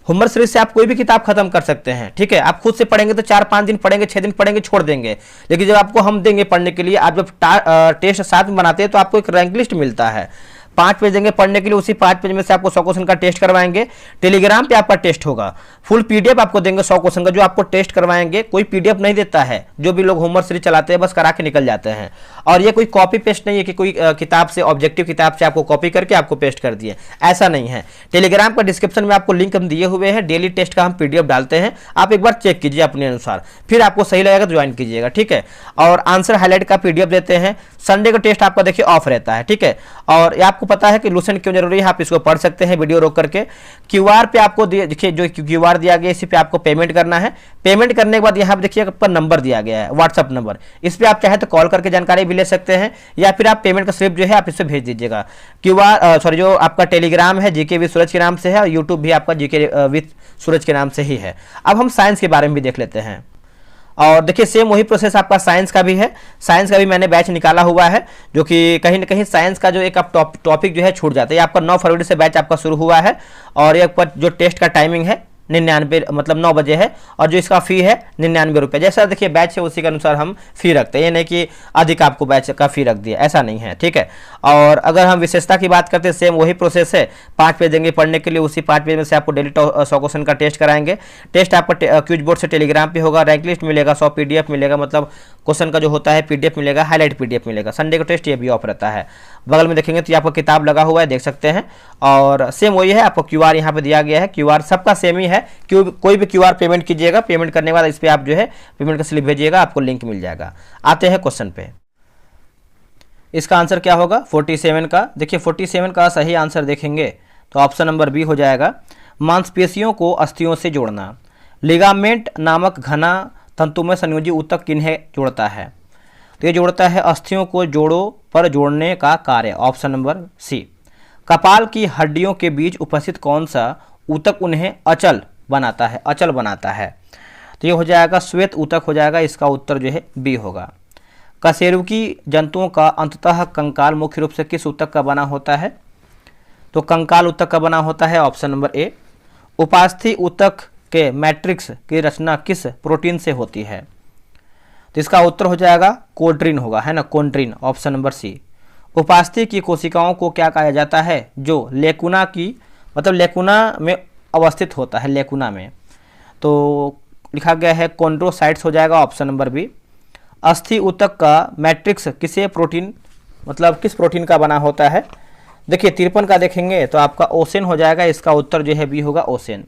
होमवर्क सीरीज से आप कोई भी किताब खत्म कर सकते हैं, ठीक है। आप खुद से पढ़ेंगे तो 4-5 दिन पढ़ेंगे, 6 दिन पढ़ेंगे, छोड़ देंगे, लेकिन जब आपको हम देंगे पढ़ने के लिए, आप जब टेस्ट साथ में बनाते हैं तो आपको एक रैंक लिस्ट मिलता है, 5 पेज देंगे पढ़ने के लिए, उसी 5 पेज में से आपको 100 क्वेश्चन का टेस्ट करवाएंगे। टेलीग्राम पे आपका टेस्ट होगा, फुल PDF आपको देंगे 100 क्वेश्चन का, जो आपको टेस्ट करवाएंगे। कोई PDF नहीं देता है, जो भी लोग होमवर्क सीरीज चलाते हैं बस करा के निकल जाते हैं। और ये कोई कॉपी पेस्ट नहीं है कि कोई किताब से, ऑब्जेक्टिव किताब से आपको कॉपी करके आपको पेस्ट कर दिए, ऐसा नहीं है। टेलीग्राम का डिस्क्रिप्शन में आपको लिंक हम दिए हुए हैं, डेली टेस्ट का हम PDF डालते हैं, आप एक बार चेक कीजिए अपने अनुसार, फिर आपको सही लगेगा तो ज्वाइन कीजिएगा, ठीक है। और आंसर हाईलाइट का PDF देते हैं। संडे का टेस्ट आपका देखिए ऑफ रहता है, ठीक है। और ये आपको पता है कि लूसेंट क्यों जरूरी है, आप इसको पढ़ सकते हैं वीडियो रोक करके। QR पे आपको देखिए जो QR दिया गया है, इसी पे आपको पेमेंट करना है। पेमेंट करने के बाद यहाँ पे देखिए आपका नंबर दिया गया है, व्हाट्सअप नंबर, इस पे आप चाहे तो कॉल करके जानकारी भी ले सकते हैं, या फिर आप पेमेंट का स्लिप जो है आप इससे भेज दीजिएगा। जो आपका टेलीग्राम है GK विद सूरज के नाम से है, और यूट्यूब भी आपका GK विद सूरज के नाम से ही है। अब हम साइंस के बारे में भी देख लेते हैं। और देखिए सेम वही प्रोसेस आपका साइंस का भी है। साइंस का भी मैंने बैच निकाला हुआ है, जो कि कहीं ना कहीं साइंस का जो एक आप टॉपिक जो है छूट जाता है। ये आपका 9 फरवरी से बैच आपका शुरू हुआ है, और ये आपका जो टेस्ट का टाइमिंग है 99 मतलब 9 बजे है, और जो इसका फ़ी है 99 रुपये। जैसा देखिए बैच है उसी के अनुसार हम फ़ी रखते हैं, ये नहीं कि अधिक आपको बैच का फ़ी रख दिया, ऐसा नहीं है, ठीक है। और अगर हम विशेषता की बात करते हैं, सेम वही प्रोसेस है, 5 पेज देंगे पढ़ने के लिए, उसी 5 पेज में से आपको डेली 100 क्वेश्चन का टेस्ट कराएंगे। टेस्ट आपका क्विज बोर्ड से टेलीग्राम पे होगा, रैंक लिस्ट मिलेगा, 100 PDF मिलेगा, मतलब क्वेश्चन का जो होता है PDF मिलेगा, हाईलाइट PDF मिलेगा। संडे का टेस्ट ये भी ऑफ रहता है। बगल में देखेंगे तो आपका किताब लगा हुआ है, देख सकते हैं। और सेम वही है, आपको QR यहाँ पे दिया गया है, QR सबका सेम ही है। कोई भी QR पेमेंट कीजिएगा, पेमेंट करने के बाद इस पे आप जो है पेमेंट का स्लिप भेजिएगा, आपको लिंक मिल जाएगा। आते हैं क्वेश्चन पे। इसका आंसर क्या होगा 47 का। देखिए 47 का सही आंसर देखेंगे तो ऑप्शन नंबर बी हो जाएगा, मांसपेशियों को अस्थियों से जोड़ना। लिगामेंट नामक घना तंतुमय संयोजी ऊतक किन्हें जोड़ता है, तो ये जोड़ता है अस्थियों को जोड़ों पर जोड़ने का कार्य, ऑप्शन नंबर सी। कपाल की हड्डियों के बीच उपस्थित कौन सा ऊतक उन्हें अचल बनाता है, अचल बनाता है, तो ये हो जाएगा श्वेत ऊतक हो जाएगा, इसका उत्तर जो है बी होगा। कशेरुकी जंतुओं का अंततः कंकाल मुख्य रूप से किस ऊतक का बना होता है, तो कंकाल ऊतक का बना होता है, ऑप्शन नंबर ए। उपास्थि ऊतक के मैट्रिक्स की रचना किस प्रोटीन से होती है, तो इसका उत्तर हो जाएगा कोड्रीन होगा, है ना, कोड्रीन, ऑप्शन नंबर सी। उपास्थि की कोशिकाओं को क्या कहा जाता है, जो लेकुना की मतलब लेकुना में अवस्थित होता है, लेकुना में, तो लिखा गया है कॉन्ड्रोसाइट्स हो जाएगा, ऑप्शन नंबर बी। अस्थि ऊतक का मैट्रिक्स किसे प्रोटीन मतलब किस प्रोटीन का बना होता है, देखिए 53 का देखेंगे तो आपका ओसेन हो जाएगा, इसका उत्तर जो है बी होगा, ओसेन।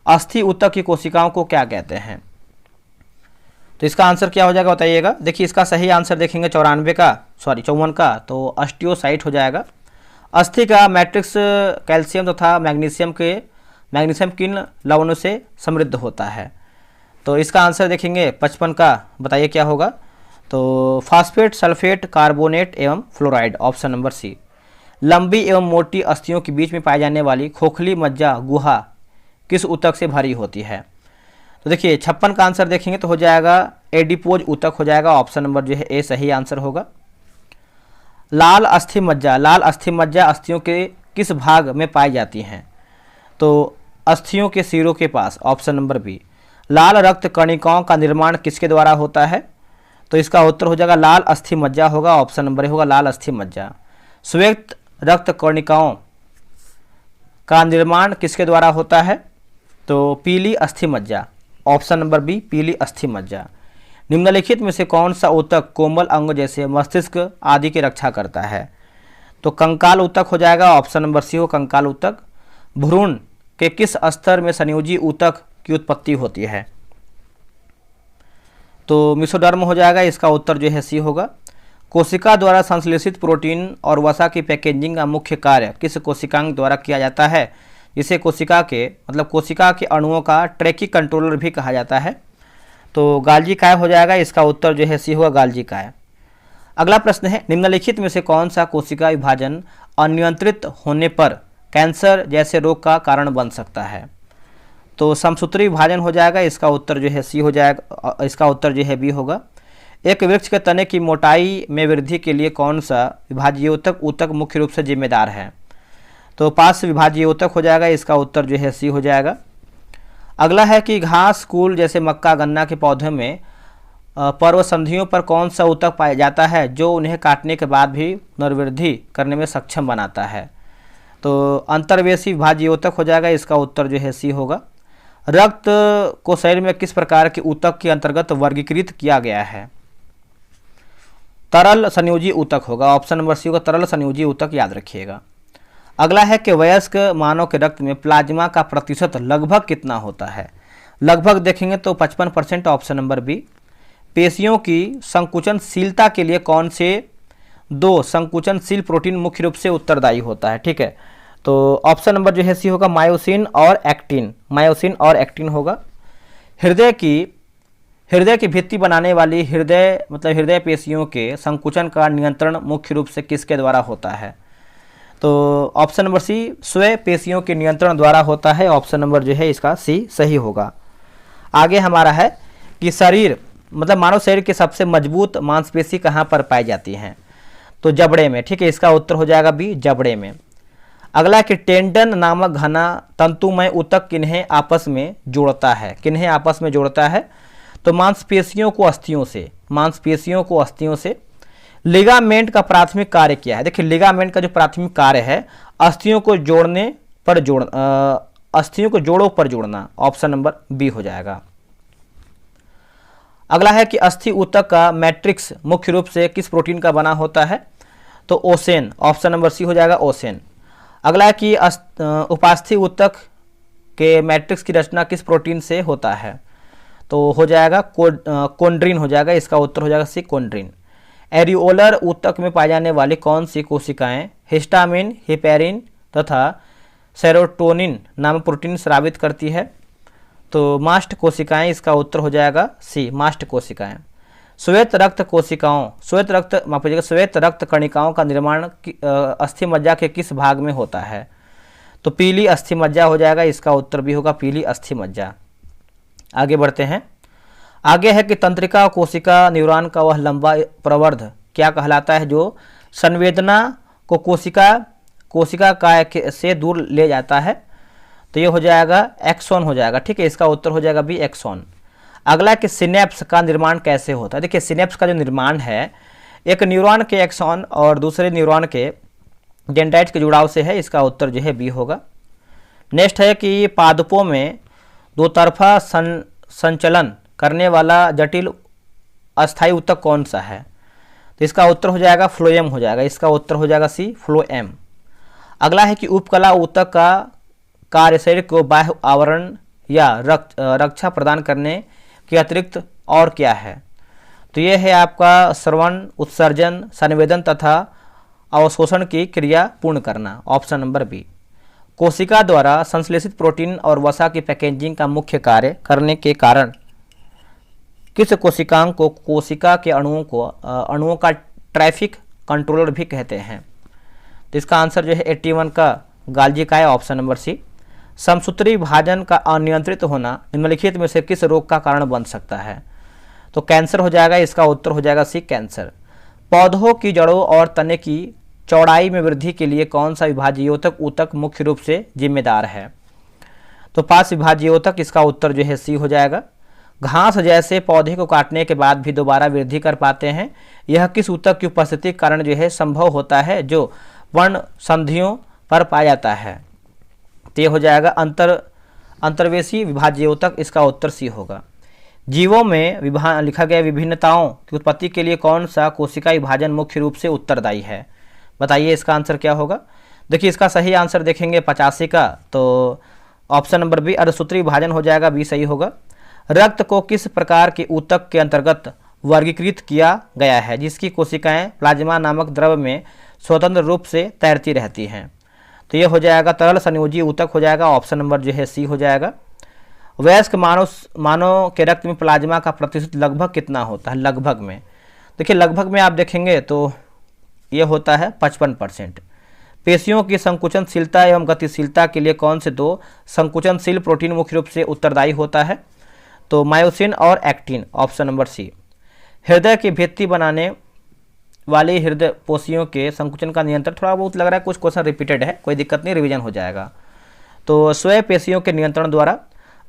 अस्थि ऊतक की कोशिकाओं को क्या कहते हैं, तो इसका आंसर क्या हो जाएगा बताइएगा। देखिए इसका सही आंसर देखेंगे 54 का, तो ऑस्टियोसाइट हो जाएगा। अस्थि का मैट्रिक्स कैल्शियम तथा मैग्नीशियम किन लवणों से समृद्ध होता है, तो इसका आंसर देखेंगे 55 का, बताइए क्या होगा। तो फास्फेट, सल्फेट, कार्बोनेट एवं फ्लोराइड, ऑप्शन नंबर सी। लंबी एवं मोटी अस्थियों के बीच में पाई जाने वाली खोखली मज्जा गुहा किस ऊतक से भरी होती है। तो देखिए 56 का आंसर देखेंगे तो हो जाएगा एडिपोज ऊतक हो जाएगा, ऑप्शन नंबर जो है ए सही आंसर होगा। लाल अस्थि मज्जा, लाल अस्थि मज्जा अस्थियों के किस भाग में पाई जाती हैं। तो अस्थियों के सिरों के पास, ऑप्शन नंबर बी। लाल रक्त कणिकाओं का निर्माण किसके द्वारा होता है। तो इसका उत्तर हो जाएगा लाल अस्थि मज्जा होगा, ऑप्शन नंबर ए होगा लाल अस्थि मज्जा। श्वेत रक्त कणिकाओं का निर्माण किसके द्वारा होता है। तो पीली अस्थि मज्जा, ऑप्शन नंबर बी पीली अस्थि मज्जा। निम्नलिखित में से कौन सा ऊतक कोमल अंग जैसे मस्तिष्क आदि की रक्षा करता है। तो कंकाल ऊतक हो जाएगा, ऑप्शन नंबर सी हो कंकाल ऊतक। भ्रूण के किस स्तर में संयोजी ऊतक की उत्पत्ति होती है। तो मेसोडर्म हो जाएगा, इसका उत्तर जो है सी होगा। कोशिका द्वारा संश्लेषित प्रोटीन और वसा की पैकेजिंग का मुख्य कार्य किस कोशिकांग द्वारा किया जाता है, जिसे कोशिका के कोशिका के अणुओं का ट्रैकिंग कंट्रोलर भी कहा जाता है। तो गाल्जी काय हो जाएगा, इसका उत्तर जो है सी होगा गाल्जी काय। अगला प्रश्न है, निम्नलिखित में से कौन सा कोशिका विभाजन अनियंत्रित होने पर कैंसर जैसे रोग का कारण बन सकता है। तो समसूत्री विभाजन हो जाएगा, इसका उत्तर जो है सी हो जाएगा, इसका उत्तर जो है बी होगा। एक वृक्ष के तने की मोटाई में वृद्धि के लिए कौन सा विभाज्योतक ऊतक मुख्य रूप से जिम्मेदार है। तो पार्श्व विभाज्योतक हो जाएगा, इसका उत्तर जो है सी हो जाएगा। अगला है कि घास कुल जैसे मक्का गन्ना के पौधों में पर्वसंधियों पर कौन सा ऊतक पाया जाता है जो उन्हें काटने के बाद भी पुनर्वृद्धि करने में सक्षम बनाता है। तो अंतर्वेशी विभाज्योतक हो जाएगा, इसका उत्तर जो है सी होगा। रक्त को शरीर में किस प्रकार के ऊतक के अंतर्गत वर्गीकृत किया गया है। तरल संयोजी ऊतक होगा, ऑप्शन नंबर सी होगा तरल संयोजी ऊतक, याद रखिएगा। अगला है कि वयस्क मानव के रक्त में प्लाज्मा का प्रतिशत लगभग कितना होता है। लगभग देखेंगे तो 55%, ऑप्शन नंबर बी। पेशियों की संकुचनशीलता के लिए कौन से दो संकुचनशील प्रोटीन मुख्य रूप से उत्तरदायी होता है, ठीक है। तो ऑप्शन नंबर जो है सी होगा मायोसिन और एक्टिन, मायोसिन और एक्टिन होगा। हृदय की भित्ति बनाने वाली हृदय पेशियों के संकुचन का नियंत्रण मुख्य रूप से किसके द्वारा होता है। तो ऑप्शन नंबर सी स्वयं पेशियों के नियंत्रण द्वारा होता है, ऑप्शन नंबर जो है इसका सी सही होगा। आगे हमारा है कि शरीर मानव शरीर की सबसे मजबूत मांसपेशी कहाँ पर पाई जाती हैं। तो जबड़े में, ठीक है, इसका उत्तर हो जाएगा बी जबड़े में। अगला कि टेंडन नामक घना तंतुमय ऊतक किन्हें आपस में जोड़ता है, किन्हें आपस में जोड़ता है। तो मांसपेशियों को अस्थियों से, मांसपेशियों को अस्थियों से। लिगामेंट का प्राथमिक कार्य क्या है। देखिए लिगामेंट का जो प्राथमिक कार्य है अस्थियों को जोड़ों पर जोड़ना, ऑप्शन नंबर बी हो जाएगा। अगला है कि अस्थि ऊतक का मैट्रिक्स मुख्य रूप से किस प्रोटीन का बना होता है। तो ओसेन, ऑप्शन नंबर सी हो जाएगा ओसेन। अगला है कि उपास्थि ऊतक के मैट्रिक्स की रचना किस प्रोटीन से होता है। तो हो जाएगा कोंड्रिन हो जाएगा, इसका उत्तर हो जाएगा सी कोंड्रिन। एरियोलर ऊतक में पाई जाने वाली कौन सी कोशिकाएं हिस्टामिन, हिपेरिन तथा सेरोटोनिन नामक प्रोटीन स्रावित करती है। तो मास्ट कोशिकाएं, इसका उत्तर हो जाएगा सी मास्ट कोशिकाएं। श्वेत रक्त कोशिकाओं, श्वेत रक्त कणिकाओं का निर्माण अस्थि मज्जा के किस भाग में होता है। तो पीली अस्थि मज्जा हो जाएगा, इसका उत्तर भी होगा पीली अस्थि मज्जा। आगे बढ़ते हैं। आगे है कि तंत्रिका कोशिका न्यूरॉन का वह लंबा प्रवर्ध क्या कहलाता है जो संवेदना को कोशिका काय से दूर ले जाता है। तो ये हो जाएगा एक्सॉन हो जाएगा, ठीक है, इसका उत्तर हो जाएगा बी एक्सॉन। अगला कि सिनेप्स का निर्माण कैसे होता है। देखिए सिनेप्स का जो निर्माण है एक न्यूरॉन के एक्सॉन और दूसरे न्यूरॉन के डेंड्राइट के जुड़ाव से है, इसका उत्तर जो है बी होगा। नेक्स्ट है कि पादपों में दो तरफा संचलन करने वाला जटिल अस्थायी ऊतक कौन सा है। तो इसका उत्तर हो जाएगा फ्लोएम हो जाएगा, इसका उत्तर हो जाएगा सी फ्लोएम। अगला है कि उपकला ऊतक का कार्य शरीर को बाह्य आवरण या रक्षा प्रदान करने के अतिरिक्त और क्या है। तो ये है आपका श्रवण, उत्सर्जन, संवेदन तथा अवशोषण की क्रिया पूर्ण करना, ऑप्शन नंबर बी। कोशिका द्वारा संश्लेषित प्रोटीन और वसा की पैकेजिंग का मुख्य कार्य करने के कारण किस कोशिकांग को कोशिका के अणुओं का ट्रैफिक कंट्रोलर भी कहते हैं? तो इसका आंसर जो है 81 का गाल्जी का है, ऑप्शन नंबर सी। समसूत्री विभाजन का अनियंत्रित होना निम्नलिखित में से किस रोग का कारण बन सकता है? तो कैंसर हो जाएगा, इसका उत्तर हो जाएगा सी, कैंसर। पौधों की जड़ों और तने की चौड़ाई में वृद्धि के लिए कौन सा विभाज्योतक ऊतक मुख्य रूप से जिम्मेदार है? तो पास विभाज्योतक, इसका उत्तर जो है सी हो जाएगा। घास जैसे पौधे को काटने के बाद भी दोबारा वृद्धि कर पाते हैं, यह किस ऊतक की उपस्थिति के कारण जो है संभव होता है, जो वर्ण संधियों पर पाया जाता है? तो यह हो जाएगा अंतर्वेशी विभाज्योतक, इसका उत्तर सी होगा। जीवों में लिखा गया विभिन्नताओं की उत्पत्ति के लिए कौन सा कोशिका विभाजन मुख्य रूप से उत्तरदायी है? बताइए इसका आंसर क्या होगा। देखिए इसका सही आंसर देखेंगे 85 का, तो ऑप्शन नंबर बी अर्धसूत्री विभाजन हो जाएगा, बी सही होगा। रक्त को किस प्रकार के ऊतक के अंतर्गत वर्गीकृत किया गया है, जिसकी कोशिकाएं प्लाज्मा नामक द्रव में स्वतंत्र रूप से तैरती रहती हैं? तो यह हो जाएगा तरल संयोजी ऊतक हो जाएगा, ऑप्शन नंबर जो है सी हो जाएगा। वयस्क मानव के रक्त में प्लाज्मा का प्रतिशत लगभग कितना होता है? लगभग में देखिए, लगभग में आप देखेंगे तो यह होता है 55%। पेशियों की संकुचनशीलता एवं गतिशीलता के लिए कौन से दो संकुचनशील प्रोटीन मुख्य रूप से उत्तरदायी होता है? तो मायोसिन और एक्टिन, ऑप्शन नंबर सी। हृदय की भित्ति बनाने वाली हृदय पोशियों के संकुचन का नियंत्रण, थोड़ा बहुत लग रहा है कुछ क्वेश्चन रिपीटेड है, कोई दिक्कत नहीं, रिवीजन हो जाएगा। तो स्वयं पेशियों के नियंत्रण द्वारा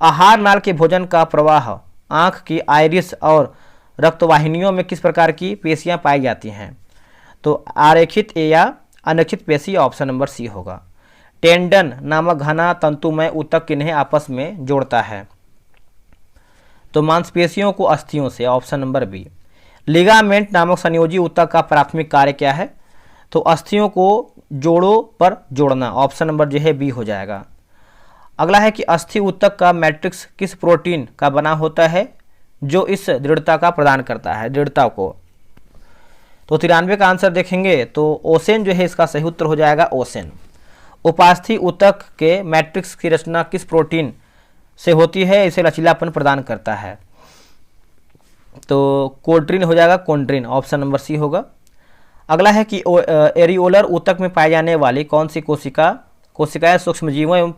आहार नाल के भोजन का प्रवाह, आँख की आइरिस और रक्तवाहिनियों में किस प्रकार की पेशियां पाई जाती हैं? तो आरेखित या अनरेखित पेशी, ऑप्शन नंबर सी होगा। टेंडन नामक घना तंतुमय ऊतक किन्हें आपस में जोड़ता है? तो मांसपेशियों को अस्थियों से, ऑप्शन नंबर बी। लिगामेंट नामक संयोजी ऊतक का प्राथमिक कार्य क्या है? तो अस्थियों को जोड़ों पर जोड़ना, ऑप्शन नंबर जो है बी हो जाएगा। अगला है कि अस्थि ऊतक का मैट्रिक्स किस प्रोटीन का बना होता है, जो इस दृढ़ता का प्रदान करता है, दृढ़ता को? तो 93 का आंसर देखेंगे तो ओसेन जो है इसका सही उत्तर हो जाएगा, ओसेन। उपास्थि ऊतक के मैट्रिक्स की रचना किस प्रोटीन से होती है, इसे लचीलापन प्रदान करता है? तो कोट्रिन हो जाएगा, कोंट्रिन, ऑप्शन नंबर सी होगा। अगला है कि एरियोलर ऊतक में पाई जाने वाली कौन सी कोशिकाएं सूक्ष्मजीवों एवं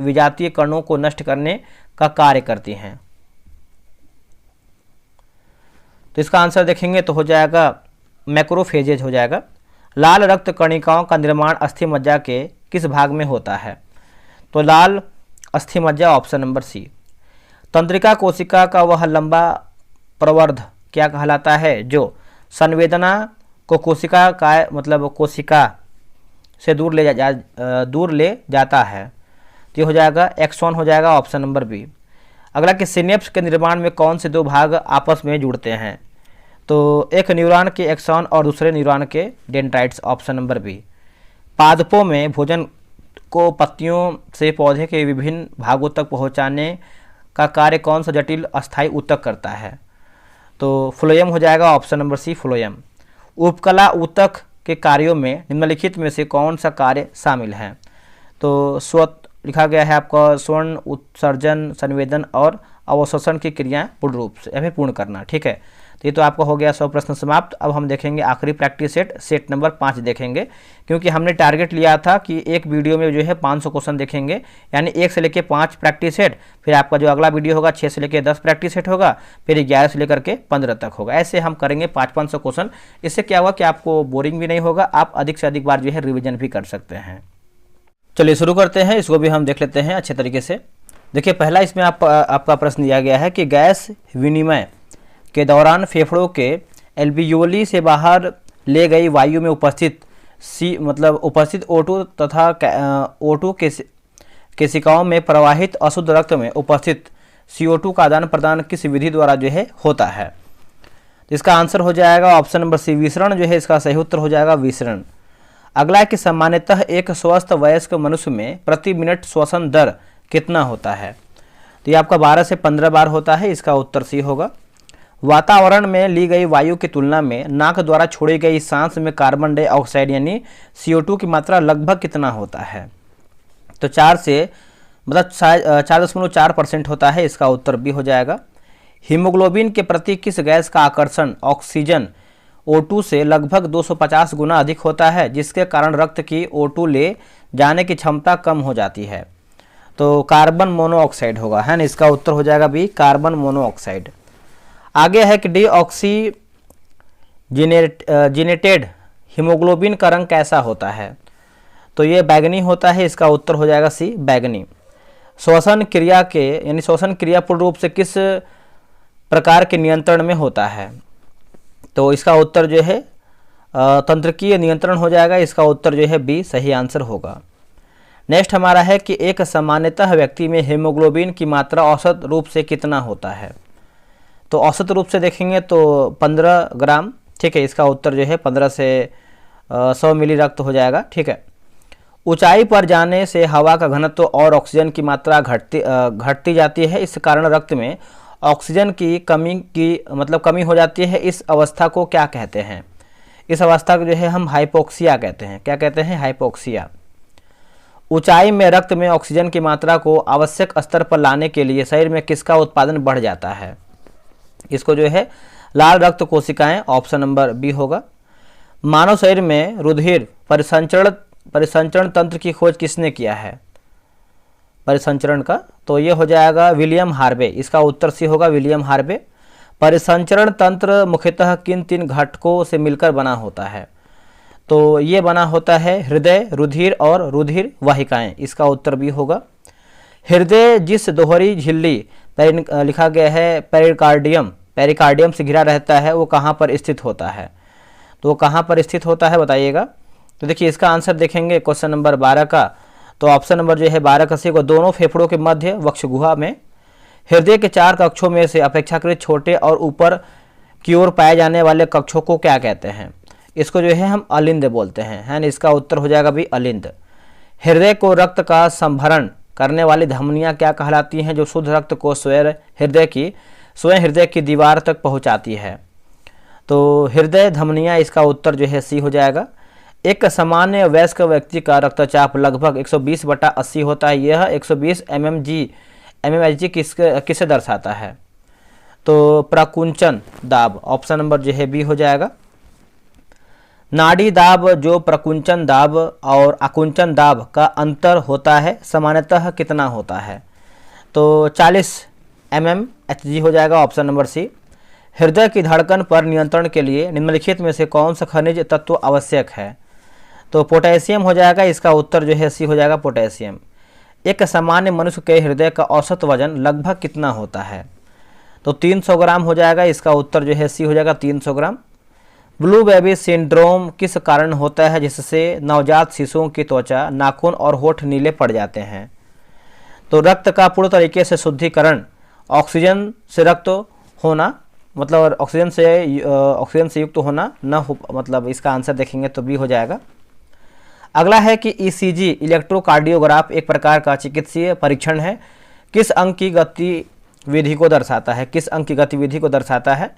विजातीय कणों को नष्ट करने का कार्य करती हैं? तो इसका आंसर देखेंगे तो हो जाएगा मैक्रोफेजेज हो जाएगा। लाल रक्त कणिकाओं का निर्माण अस्थि मज्जा के किस भाग में होता है? तो लाल अस्थि मज्जा, ऑप्शन नंबर सी। तंत्रिका कोशिका का वह लंबा प्रवर्ध क्या कहलाता है, जो संवेदना को कोशिका का कोशिका से दूर ले जाता है? तो ये हो जाएगा एक्सॉन हो जाएगा, ऑप्शन नंबर बी। अगला कि सिनेप्स के निर्माण में कौन से दो भाग आपस में जुड़ते हैं? तो एक न्यूरॉन के एक्सॉन और दूसरे न्यूरॉन के डेंड्राइट्स, ऑप्शन नंबर बी। पादपों में भोजन को पत्तियों से पौधे के विभिन्न भागों तक पहुंचाने का कार्य कौन सा जटिल अस्थायी ऊतक करता है? तो फ्लोएम हो जाएगा, ऑप्शन नंबर सी, फ्लोएम। उपकला ऊतक के कार्यों में निम्नलिखित में से कौन सा कार्य शामिल है? तो लिखा गया है आपका स्वर्ण उत्सर्जन, संवेदन और अवशोषण की क्रियाएं पूर्ण करना, ठीक है। तो ये तो आपका हो गया 100 प्रश्न समाप्त। अब हम देखेंगे आखिरी प्रैक्टिस सेट नंबर 5 देखेंगे, क्योंकि हमने टारगेट लिया था कि एक वीडियो में जो है 500 क्वेश्चन देखेंगे, यानी 1 से लेकर 5 प्रैक्टिस सेट, फिर आपका जो अगला वीडियो होगा 6 से लेकर 10 प्रैक्टिस सेट होगा, फिर 11 से लेकर के 15 तक होगा। ऐसे हम करेंगे 500-500 क्वेश्चन। इससे क्या होगा कि आपको बोरिंग भी नहीं होगा, आप अधिक से अधिक बार जो है रिविजन भी कर सकते हैं। चलिए शुरू करते हैं, इसको भी हम देख लेते हैं अच्छे तरीके से। देखिए पहला इसमें आपका प्रश्न दिया गया है कि गैस विनिमय के दौरान फेफड़ों के एल्वियोली से बाहर ले गई वायु में उपस्थित O2 तथा O2 केशिकाओं में प्रवाहित अशुद्ध रक्त में उपस्थित CO2 का आदान प्रदान किस विधि द्वारा जो है होता है? इसका आंसर हो जाएगा ऑप्शन नंबर सी, विसरण जो है इसका सही उत्तर हो जाएगा, विसरण। अगला है कि सामान्यतः एक स्वस्थ वयस्क मनुष्य में प्रति मिनट श्वसन दर कितना होता है? तो ये आपका 12 से 15 बार होता है, इसका उत्तर सी होगा। वातावरण में ली गई वायु की तुलना में नाक द्वारा छोड़ी गई सांस में कार्बन डाइऑक्साइड यानी CO2 की मात्रा लगभग कितना होता है? तो 4.4% होता है, इसका उत्तर भी हो जाएगा। हीमोग्लोबिन के प्रति किस गैस का आकर्षण ऑक्सीजन O2 से लगभग 250 गुना अधिक होता है, जिसके कारण रक्त की O2 ले जाने की क्षमता कम हो जाती है? तो कार्बन मोनोऑक्साइड होगा, है ना। इसका उत्तर हो जाएगा बी, कार्बन मोनोऑक्साइड। आगे है कि डीऑक्सीजिनेटेड हीमोग्लोबिन का रंग कैसा होता है? तो ये बैगनी होता है। इसका उत्तर हो जाएगा सी, बैगनी। श्वसन क्रिया के यानी श्वसन क्रिया पूर्ण रूप से किस प्रकार के नियंत्रण में होता है? तो इसका उत्तर जो है तंत्रिकीय नियंत्रण हो जाएगा। इसका उत्तर जो है बी, सही आंसर होगा। नेक्स्ट हमारा है कि एक सामान्यतः व्यक्ति में हीमोग्लोबिन की मात्रा औसत रूप से कितना होता है? तो औसत रूप से देखेंगे तो 15 ग्राम, ठीक है। इसका उत्तर जो है 15 से 100 मिली रक्त हो जाएगा, ठीक है। ऊंचाई पर जाने से हवा का घनत्व और ऑक्सीजन की मात्रा घटती जाती है। इस कारण रक्त में ऑक्सीजन की कमी हो जाती है। इस अवस्था को क्या कहते हैं? इस अवस्था को जो है हम हाइपोक्सिया कहते हैं। क्या कहते हैं? हाइपोक्सिया। ऊंचाई में रक्त में ऑक्सीजन की मात्रा को आवश्यक स्तर पर लाने के लिए शरीर में किसका उत्पादन बढ़ जाता है? इसको जो है लाल रक्त कोशिकाएं, ऑप्शन नंबर बी होगा। मानव शरीर में रुधिर परिसंचरण तंत्र की खोज किसने किया है? परिसंचरण का, तो ये हो जाएगा विलियम हार्वे। इसका उत्तर सी होगा, विलियम हार्वे। परिसंचरण तंत्र मुख्यतः किन 3 घटकों से मिलकर बना होता है? तो ये बना होता है हृदय, रुधिर और रुधिर वाहिकाएं। इसका उत्तर भी होगा। हृदय जिस दोहरी झिल्ली लिखा गया है पेरिकार्डियम से घिरा रहता है, वो कहाँ पर स्थित होता है? तो वो कहाँ पर स्थित होता है बताइएगा। तो देखिए इसका आंसर देखेंगे क्वेश्चन नंबर 12 का, तो ऑप्शन नंबर जो है 12 का सी को दोनों फेफड़ों के मध्य वक्ष गुहा में। हृदय के 4 कक्षों में से अपेक्षाकृत छोटे और ऊपर की ओर पाए जाने वाले कक्षों को क्या कहते हैं? इसको जो है हम अलिंद बोलते हैं, है ना। इसका उत्तर हो जाएगा भी अलिंद। हृदय को रक्त का संभरण करने वाली धमनियां क्या कहलाती हैं, जो शुद्ध रक्त को स्वयं हृदय की दीवार तक पहुंचाती है? तो हृदय धमनियां, इसका उत्तर जो है सी हो जाएगा। एक सामान्य वयस्क व्यक्ति का रक्तचाप लगभग 120/80 होता है। यह 120 mmHg किसे दर्शाता है? तो प्रकुंचन दाब, ऑप्शन नंबर जो है बी हो जाएगा। नाड़ी दाब जो प्रकुंचन दाब और आकुंचन दाब का अंतर होता है सामान्यतः कितना होता है? तो 40 mmHg हो जाएगा, ऑप्शन नंबर सी। हृदय की धड़कन पर नियंत्रण के लिए निम्नलिखित में से कौन सा खनिज तत्व आवश्यक है? तो पोटेशियम हो जाएगा। इसका उत्तर जो है सी हो जाएगा, पोटेशियम। एक सामान्य मनुष्य के हृदय का औसत वजन लगभग कितना होता है? तो 300 ग्राम हो जाएगा। इसका उत्तर जो है सी हो जाएगा, 300 ग्राम। ब्लू बेबी सिंड्रोम किस कारण होता है जिससे नवजात शिशुओं की त्वचा, नाखून और होठ नीले पड़ जाते हैं? तो रक्त का पूर्ण तरीके से शुद्धिकरण, ऑक्सीजन से रक्त होना, मतलब ऑक्सीजन से युक्त होना न हो, मतलब इसका आंसर देखेंगे तो बी हो जाएगा। अगला है कि ईसीजी इलेक्ट्रोकार्डियोग्राफ एक प्रकार का चिकित्सीय परीक्षण है, किस अंग की गतिविधि को दर्शाता है? किस अंग की गतिविधि को दर्शाता है?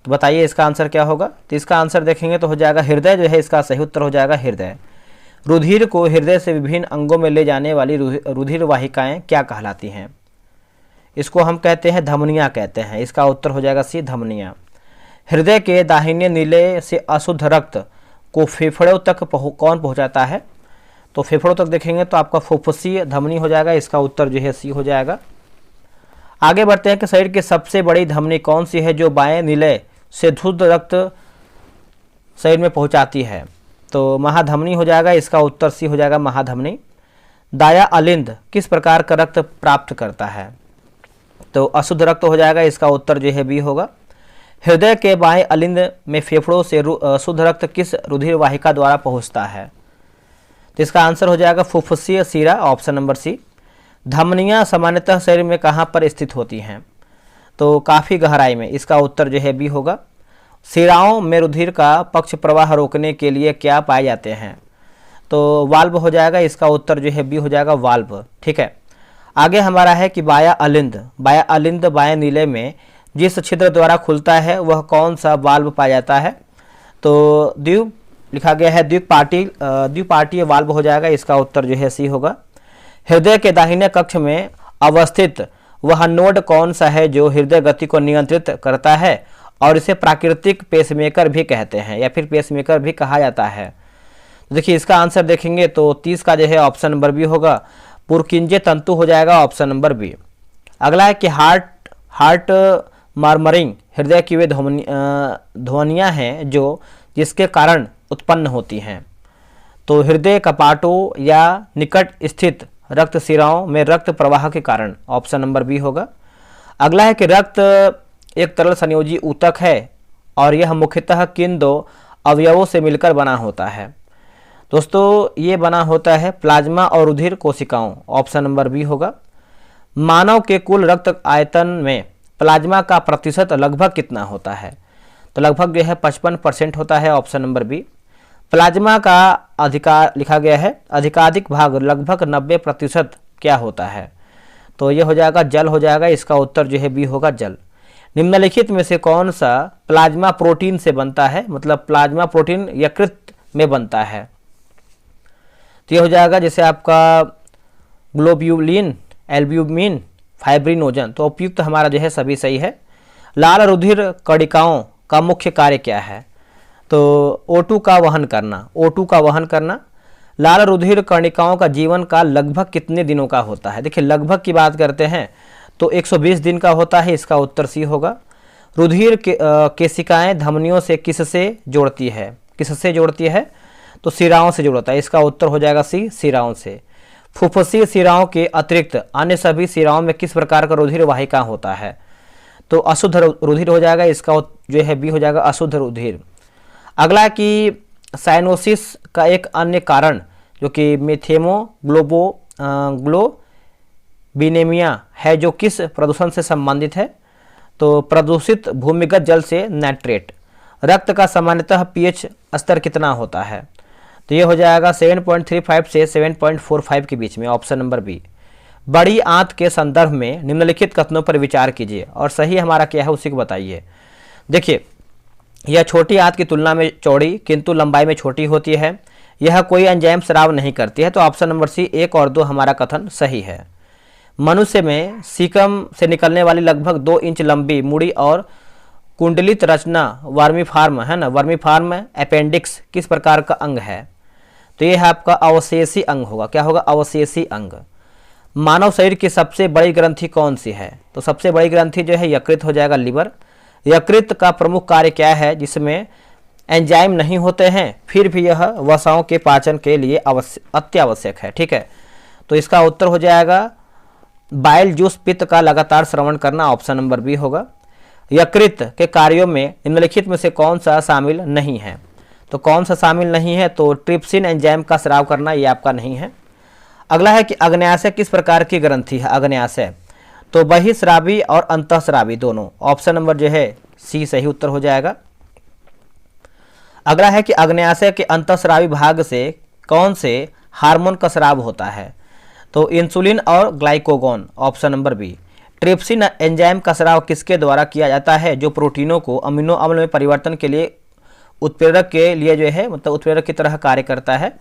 तो बताइए इसका आंसर क्या होगा। तो इसका आंसर देखेंगे तो हो जाएगा हृदय, जो है इसका सही उत्तर हो जाएगा हृदय। रुधिर को हृदय से विभिन्न अंगों में ले जाने वाली रुधिर वाहिकाएं क्या कहलाती हैं? इसको हम कहते हैं धमनियां कहते हैं। इसका उत्तर हो जाएगा सी, धमनियां। हृदय के दाहिने नीले से अशुद्ध रक्त को फेफड़ों तक कौन पहुंचाता है? तो फेफड़ों तक देखेंगे तो आपका फुफ्फुसीय धमनी हो जाएगा। इसका उत्तर जो है सी हो जाएगा। आगे बढ़ते हैं कि शरीर की सबसे बड़ी धमनी कौन सी है जो बाएं नीले से शुद्ध रक्त शरीर में पहुंचाती है? तो महाधमनी हो जाएगा। इसका उत्तर सी हो जाएगा, महाधमनी। दाया अलिंद किस प्रकार का रक्त प्राप्त करता है? तो अशुद्ध रक्त हो जाएगा। इसका उत्तर जो है बी होगा। हृदय के बाएं अलिंद में फेफड़ों से शुद्ध रक्त किस रुधिर वाहिका द्वारा पहुंचता है? तो इसका आंसर हो जाएगा फुफ्फुसीय शिरा, ऑप्शन नंबर सी। धमनियां सामान्यतः शरीर में कहाँ पर स्थित होती हैं? तो काफ़ी गहराई में। इसका उत्तर जो है बी होगा। शिराओं में रुधिर का पक्ष प्रवाह रोकने के लिए क्या पाए जाते हैं? तो वाल्व हो जाएगा। इसका उत्तर जो है बी हो जाएगा, वाल्व। ठीक है, आगे हमारा है कि बाया अलिंद बाएं नीले में जिस छिद्र द्वारा खुलता है वह कौन सा वाल्व पाया जाता है? तो द्वीप लिखा गया है, द्विपार्टीय वाल्व हो जाएगा। इसका उत्तर जो है सी होगा। हृदय के दाहिने कक्ष में अवस्थित वह नोड कौन सा है जो हृदय गति को नियंत्रित करता है और इसे प्राकृतिक पेसमेकर भी कहते हैं या फिर पेसमेकर भी कहा जाता है। तो देखिए इसका आंसर देखेंगे तो 30 का जो है ऑप्शन नंबर बी होगा, पुरकिंजे तंतु हो जाएगा ऑप्शन नंबर बी। अगला है कि हार्ट मार्मरिंग हृदय की वे ध्वनियाँ हैं जो जिसके कारण उत्पन्न होती हैं। तो हृदय कपाटों या निकट स्थित रक्त सिराओं में रक्त प्रवाह के कारण ऑप्शन नंबर बी होगा। अगला है कि रक्त एक तरल संयोजी ऊतक है और यह मुख्यतः किन दो अवयवों से मिलकर बना होता है। दोस्तों ये बना होता है प्लाज्मा और रुधिर कोशिकाओं, ऑप्शन नंबर बी होगा। मानव के कुल रक्त आयतन में प्लाज्मा का प्रतिशत लगभग कितना होता है? तो लगभग जो है 55% होता है, ऑप्शन नंबर बी। प्लाज्मा का अधिकार लिखा गया है अधिकाधिक भाग लगभग 90% क्या होता है? तो ये हो जाएगा जल हो जाएगा, इसका उत्तर जो है बी होगा जल। निम्नलिखित में से कौन सा प्लाज्मा प्रोटीन से बनता है, मतलब प्लाज्मा प्रोटीन यकृत में बनता है? तो ये हो जाएगा जैसे आपका ग्लोब्यूलिन, एल्ब्यूमिन, फाइब्रिनोजन। तो उपयुक्त हमारा जो है सभी सही है। लाल रुधिर कणिकाओं का मुख्य कार्य क्या है? तो O2 का वहन करना, O2 का वहन करना। लाल रुधिर कणिकाओं का जीवन काल लगभग कितने दिनों का होता है? देखिए लगभग की बात करते हैं तो 120 दिन का होता है, इसका उत्तर सी होगा। रुधिर केशिकाएं धमनियों से किससे जोड़ती है? किससे जोड़ती है? तो सिराओं से जोड़ता है, इसका उत्तर हो जाएगा सी, सिराओं से। फुफ्फुसीय सिराओं के अतिरिक्त अन्य सभी सिराओं में किस प्रकार का रुधिर वाहिका होता है? तो अशुद्ध रुधिर हो जाएगा, इसका जो है बी हो जाएगा अशुद्ध रुधिर। अगला कि साइनोसिस का एक अन्य कारण जो कि ग्लोबिनेमिया है जो किस प्रदूषण से संबंधित है? तो प्रदूषित भूमिगत जल से नाइट्रेट। रक्त का सामान्यतः पीएच स्तर कितना होता है? तो ये हो जाएगा 7.35 से 7.45 के बीच में, ऑप्शन नंबर बी। बड़ी आंत के संदर्भ में निम्नलिखित कथनों पर विचार कीजिए और सही हमारा क्या है उसी को बताइए। देखिए यह छोटी आंत की तुलना में चौड़ी किंतु लंबाई में छोटी होती है। यह कोई एंजाइम स्राव नहीं करती है, तो ऑप्शन नंबर सी 1 और 2 हमारा कथन सही है। मनुष्य में सीकम से निकलने वाली लगभग 2 इंच लंबी मुड़ी और कुंडलित रचना वर्मीफार्म है ना, वर्मीफार्म अपेंडिक्स किस प्रकार का अंग है? तो यह है आपका अवशेषी अंग होगा। क्या होगा? अवशेषी अंग। मानव शरीर की सबसे बड़ी ग्रंथि कौन सी है? तो सबसे बड़ी ग्रंथि जो है यकृत हो जाएगा, लिवर। यकृत का प्रमुख कार्य क्या है जिसमें एंजाइम नहीं होते हैं फिर भी यह वसाओं के पाचन के लिए अत्यावश्यक है? ठीक है, तो इसका उत्तर हो जाएगा बाइल जूस पित्त का लगातार श्रवण करना, ऑप्शन नंबर बी होगा। यकृत के कार्यों में निम्नलिखित में से कौन सा शामिल नहीं है? तो कौन सा शामिल नहीं है? तो ट्रिप्सिन एंजाइम का स्राव करना, ये आपका नहीं है। अगला है कि अग्न्याशय किस प्रकार की ग्रंथि है? अग्न्याशय तो बहिस्रावी और अंतःस्रावी दोनों, ऑप्शन नंबर जो है सी सही उत्तर हो जाएगा। अगला है कि अग्न्याशय के अंतःस्रावी भाग से कौन से हार्मोन का स्राव होता है? तो इंसुलिन और glucagon, option number B. Trypsin enzyme का स्राव किसके द्वारा किया जाता है? जो प्रोटीनों को अमीनो अम्ल में परिवर्तन के लिए उत्प्रेरक के लिए जो है मतलब उत्प्रेरक की तरह कार्य करता है।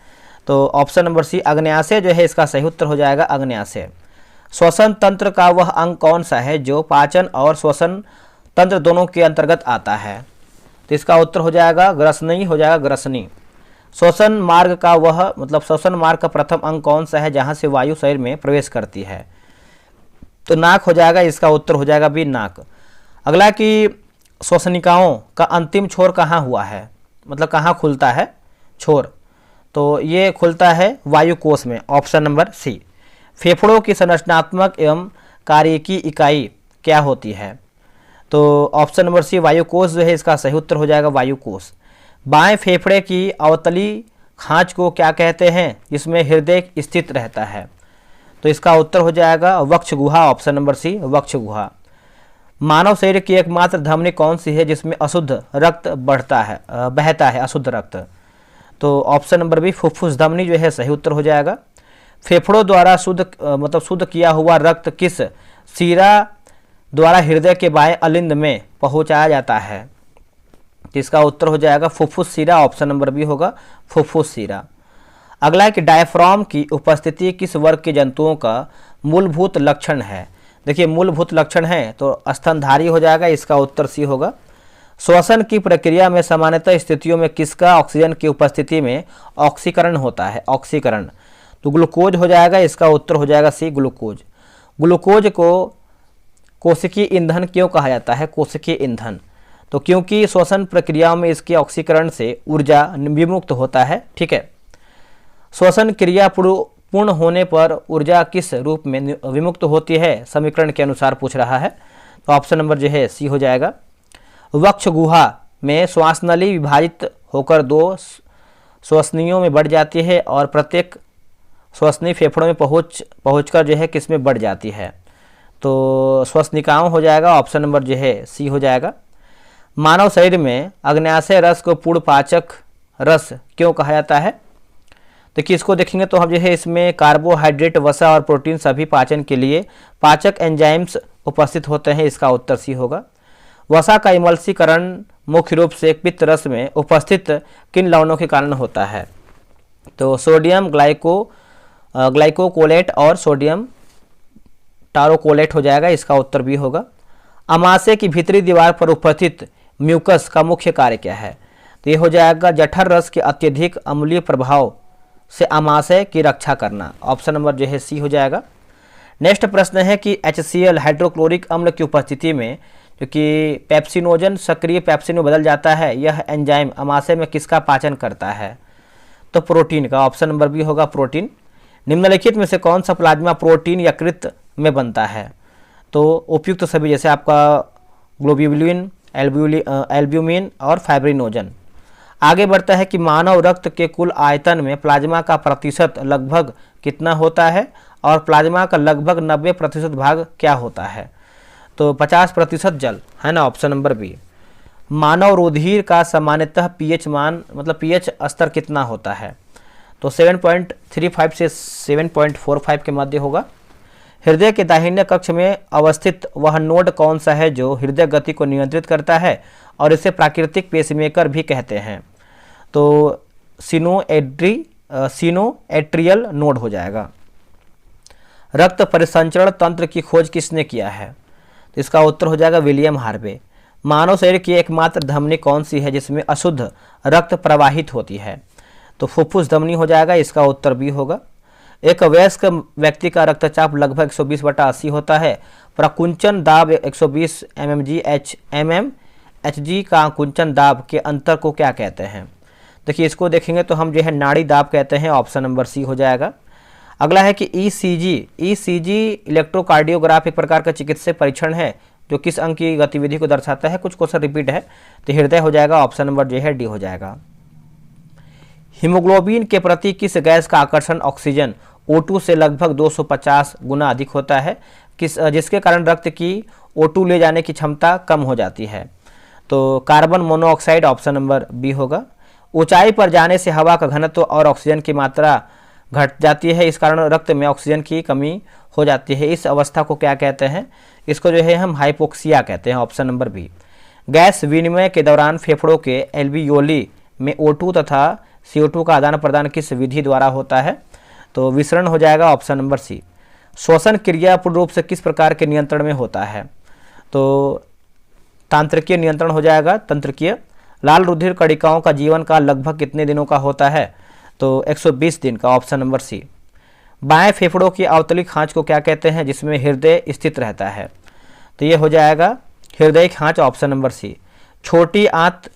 तो ऑप्शन नंबर सी अग्न्याशय जो है इसका सही उत्तर हो जाएगा अग्न्याशय। श्वसन तंत्र का वह अंग कौन सा है जो पाचन और श्वसन तंत्र दोनों के अंतर्गत आता है? तो इसका उत्तर हो जाएगा ग्रसनी, हो जाएगा ग्रसनी। श्वसन मार्ग का वह मतलब श्वसन मार्ग का प्रथम अंग कौन सा है जहां से वायु शरीर में प्रवेश करती है? तो नाक हो जाएगा, इसका उत्तर हो जाएगा बी, नाक। अगला कि श्वसनिकाओं का अंतिम छोर कहाँ हुआ है, मतलब कहाँ खुलता है छोर? तो ये खुलता है वायुकोश में, ऑप्शन नंबर सी। फेफड़ों की संरचनात्मक एवं कार्यकी इकाई क्या होती है? तो ऑप्शन नंबर सी वायुकोश जो है इसका सही उत्तर हो जाएगा वायुकोश। बाएं फेफड़े की अवतली खांच को क्या कहते हैं जिसमें हृदय स्थित रहता है? तो इसका उत्तर हो जाएगा वक्ष गुहा, ऑप्शन नंबर सी वक्ष गुहा। मानव शरीर की एकमात्र धमनी कौन सी है जिसमें अशुद्ध रक्त बहता है अशुद्ध रक्त? तो ऑप्शन नंबर बी फुफ्फुस धमनी जो है सही उत्तर हो जाएगा। फेफड़ों द्वारा शुद्ध किया हुआ रक्त किस सीरा द्वारा हृदय के बाएं अलिंद में पहुंचाया जाता है? इसका उत्तर हो जाएगा फुफ्फुस सीरा, ऑप्शन नंबर बी होगा फुफ्फुस सीरा। अगला है कि डायफ्राम की उपस्थिति किस वर्ग के जंतुओं का मूलभूत लक्षण है? देखिए मूलभूत लक्षण है तो स्तनधारी हो जाएगा, इसका उत्तर सी होगा। श्वसन की प्रक्रिया में सामान्यतः स्थितियों में किसका ऑक्सीजन की उपस्थिति में ऑक्सीकरण होता है? ऑक्सीकरण, तो ग्लूकोज हो जाएगा, इसका उत्तर हो जाएगा सी ग्लूकोज। ग्लूकोज को कोशिकीय ईंधन क्यों कहा जाता है? कोशिकीय ईंधन, तो क्योंकि श्वसन प्रक्रियाओं में इसके ऑक्सीकरण से ऊर्जा विमुक्त होता है। ठीक है, श्वसन क्रिया पूर्ण होने पर ऊर्जा किस रूप में विमुक्त होती है? समीकरण के अनुसार पूछ रहा है, तो ऑप्शन नंबर जो है सी हो जाएगा। वक्ष गुहा में श्वास नली विभाजित होकर 2 श्वसनियों में बढ़ जाती है और प्रत्येक श्वसनी फेफड़ों में पहुंचकर जो है किस में बढ़ जाती है? तो श्वसनिकाओं हो जाएगा, ऑप्शन नंबर जो है सी हो जाएगा। मानव शरीर में अग्न्याशय रस को पूर्ण पाचक रस क्यों कहा जाता है? देखिए इसको देखेंगे तो हम जो है इसमें कार्बोहाइड्रेट, वसा और प्रोटीन सभी पाचन के लिए पाचक एंजाइम्स उपस्थित होते हैं, इसका उत्तर सी होगा। वसा का इमल्सीकरण मुख्य रूप से पित्त रस में उपस्थित किन लवणों के कारण होता है? तो सोडियम ग्लाइकोकोलेट और सोडियम टारोकोलेट हो जाएगा, इसका उत्तर भी होगा। अमाशय की भीतरी दीवार पर उपस्थित म्यूकस का मुख्य कार्य क्या है? तो ये हो जाएगा जठर रस के अत्यधिक अम्लीय प्रभाव से अमाशय की रक्षा करना, ऑप्शन नंबर जो है सी हो जाएगा। नेक्स्ट प्रश्न है कि HCl हाइड्रोक्लोरिक अम्ल की उपस्थिति में जो कि पेप्सिनोजन सक्रिय पेप्सिन में बदल जाता है, यह एंजाइम अमाशय में किसका पाचन करता है? तो प्रोटीन का, ऑप्शन नंबर बी होगा प्रोटीन। निम्नलिखित में से कौन सा प्लाज्मा प्रोटीन यकृत में बनता है? तो उपयुक्त सभी, जैसे आपका ग्लोब्यूलिन, एल्ब्यूमिन और फाइब्रिनोजन। आगे बढ़ता है कि मानव रक्त के कुल आयतन में प्लाज्मा का प्रतिशत लगभग कितना होता है और प्लाज्मा का लगभग 90% भाग क्या होता है? तो 50% जल है ना, ऑप्शन नंबर बी। मानव रुधिर का सामान्यतः पीएच मान मतलब पीएच स्तर कितना होता है? तो 7.35 से 7.45 के मध्य होगा। हृदय के दाहिने कक्ष में अवस्थित वह नोड कौन सा है जो हृदय गति को नियंत्रित करता है और इसे प्राकृतिक पेसमेकर भी कहते हैं? तो सिनोएट्रियल नोड हो जाएगा। रक्त परिसंचरण तंत्र की खोज किसने किया है? तो इसका उत्तर हो जाएगा विलियम हार्वे। मानव शरीर की एकमात्र धमनी कौन सी है जिसमें अशुद्ध रक्त प्रवाहित होती है? तो फुफ्फुस धमनी हो जाएगा, इसका उत्तर भी होगा। एक वयस्क व्यक्ति का रक्तचाप लगभग 120/80 होता है। प्रकुंचन दाब 120 mmHg का आकुंचन दाब के अंतर को क्या कहते हैं? देखिए इसको देखेंगे तो हम जो है नाड़ी दाब कहते हैं, ऑप्शन नंबर सी हो जाएगा। अगला है कि ECG इलेक्ट्रोकार्डियोग्राफ एक प्रकार का चिकित्सक परीक्षण है जो किस अंग की गतिविधि को दर्शाता है? कुछ क्वेश्चन रिपीट है, तो हृदय हो जाएगा, ऑप्शन नंबर जो है डी हो जाएगा। हीमोग्लोबिन के प्रति किस गैस का आकर्षण ऑक्सीजन O2 से लगभग 250 गुना अधिक होता है, जिसके कारण रक्त की O2 ले जाने की क्षमता कम हो जाती है? तो carbon monoxide, option number B होगा। ऊंचाई पर जाने से हवा का घनत्व और ऑक्सीजन की मात्रा घट जाती है, इस कारण रक्त में ऑक्सीजन की कमी हो जाती है। इस अवस्था को क्या कहते हैं? इसको जो है हम हाइपोक्सिया कहते हैं, ऑप्शन नंबर बी। गैस विनिमय के दौरान फेफड़ों के एल्वियोली में O2 तथा CO2 का आदान प्रदान किस विधि द्वारा होता है? तो विसरण हो जाएगा, ऑप्शन नंबर सी। श्वसन क्रिया पूर्ण रूप से किस प्रकार के नियंत्रण में होता है? तो तांत्रिकीय नियंत्रण हो जाएगा, तंत्रिकीय। लाल रुधिर कणिकाओं का जीवन काल लगभग कितने दिनों का होता है? तो 120 दिन का, ऑप्शन नंबर सी। बाएं फेफड़ों की अवतली खांच को क्या कहते हैं जिसमें हृदय स्थित रहता है? तो ये हो जाएगा हृदय खांच, ऑप्शन नंबर सी। छोटी आंत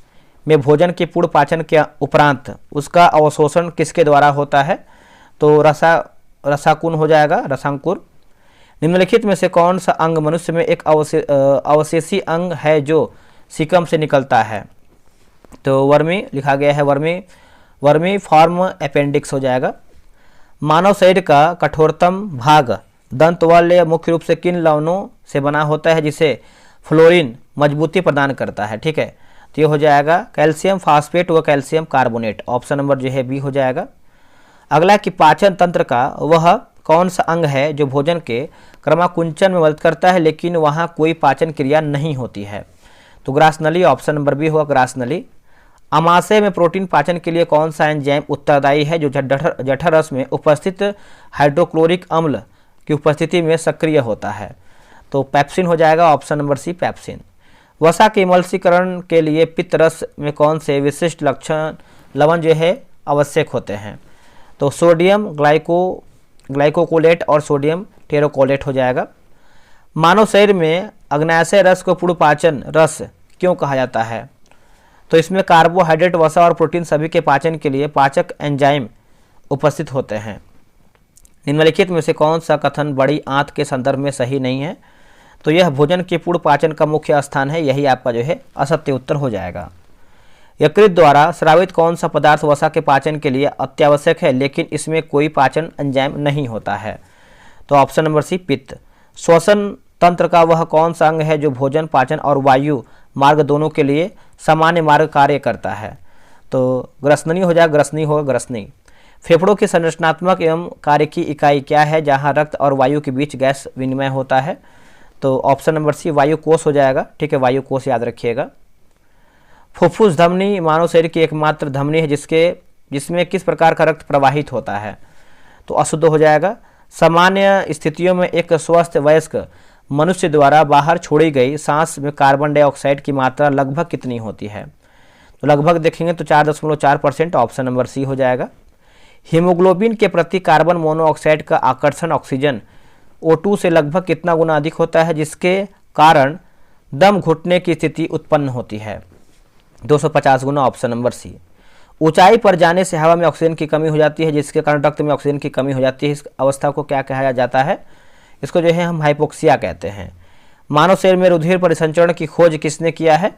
में भोजन के पूर्ण पाचन के उपरांत उसका अवशोषण किसके द्वारा होता है? तो रसाकुन हो जाएगा, रसांकुर। निम्नलिखित में से कौन सा अंग मनुष्य में एक अवशेषी अंग है जो सीकम से निकलता है? तो वर्मी लिखा गया है, वर्मी फॉर्म अपेंडिक्स हो जाएगा। मानव शरीर का कठोरतम भाग दंतवल्य मुख्य रूप से किन लवणों से बना होता है जिसे फ्लोरीन मजबूती प्रदान करता है? ठीक है, तो ये हो जाएगा कैल्शियम फास्फेट व कैल्शियम कार्बोनेट, ऑप्शन नंबर जो है बी हो जाएगा। अगला कि पाचन तंत्र का वह कौन सा अंग है जो भोजन के क्रमाकुंचन में मदद करता है लेकिन वहाँ कोई पाचन क्रिया नहीं होती है? तो ग्रासनली, ऑप्शन नंबर बी होगा ग्रासनली। अमाशय में प्रोटीन पाचन के लिए कौन सा एंजाइम उत्तरदायी है जो जठर रस में उपस्थित हाइड्रोक्लोरिक अम्ल की उपस्थिति में सक्रिय होता है? तो पैप्सिन हो जाएगा, ऑप्शन नंबर सी पैप्सिन। वसा के इमल्सीकरण के लिए पित्त रस में कौन से विशिष्ट लवण जो है आवश्यक होते हैं? तो सोडियम ग्लाइकोकोलेट और सोडियम टेरोकोलेट हो जाएगा। मानव शरीर में अग्नाशय रस को पूर्ण पाचन रस क्यों कहा जाता है? तो इसमें कार्बोहाइड्रेट, वसा और प्रोटीन सभी के पाचन के लिए पाचक एंजाइम उपस्थित होते हैं। निम्नलिखित में से कौन सा कथन बड़ी आंत के संदर्भ में सही नहीं है? तो यह भोजन के पूर्ण पाचन का मुख्य स्थान है, यही आपका जो है असत्य उत्तर हो जाएगा। यकृत द्वारा स्रावित कौन सा पदार्थ वसा के पाचन के लिए अत्यावश्यक है लेकिन इसमें कोई पाचन एंजाइम नहीं होता है? तो ऑप्शन नंबर सी पित्त। श्वसन तंत्र का वह कौन सा अंग है जो भोजन, पाचन और वायु मार्ग दोनों के लिए सामान्य मार्ग कार्य करता है? तो ग्रसनी हो जाएगा, ग्रसनी होगा, ग्रसनी। फेफड़ों की संरचनात्मक एवं कार्य की इकाई क्या है जहां रक्त और वायु के बीच गैस विनिमय होता है? तो ऑप्शन नंबर सी वायु कोष हो जाएगा, ठीक है, वायु कोष याद रखिएगा। फुफ्फुस धमनी मानव शरीर की एकमात्र धमनी है जिसमें किस प्रकार का रक्त प्रवाहित होता है? तो अशुद्ध हो जाएगा। सामान्य स्थितियों में एक स्वस्थ वयस्क मनुष्य द्वारा बाहर छोड़ी गई सांस में कार्बन डाइऑक्साइड की मात्रा लगभग कितनी होती है? तो लगभग देखेंगे तो 4.4%, ऑप्शन नंबर सी हो जाएगा। हीमोग्लोबिन के प्रति कार्बन मोनोऑक्साइड का आकर्षण ऑक्सीजन O2 से लगभग कितना गुना अधिक होता है जिसके कारण दम घुटने की स्थिति उत्पन्न होती है? 250 गुना, ऑप्शन नंबर सी। ऊंचाई पर जाने से हवा में ऑक्सीजन की कमी हो जाती है जिसके कारण रक्त में ऑक्सीजन की कमी हो जाती है। इस अवस्था को क्या कहा जाता है? इसको जो है हम हाइपोक्सिया कहते हैं। मानव शरीर में रुधिर परिसंचरण की खोज किसने किया है?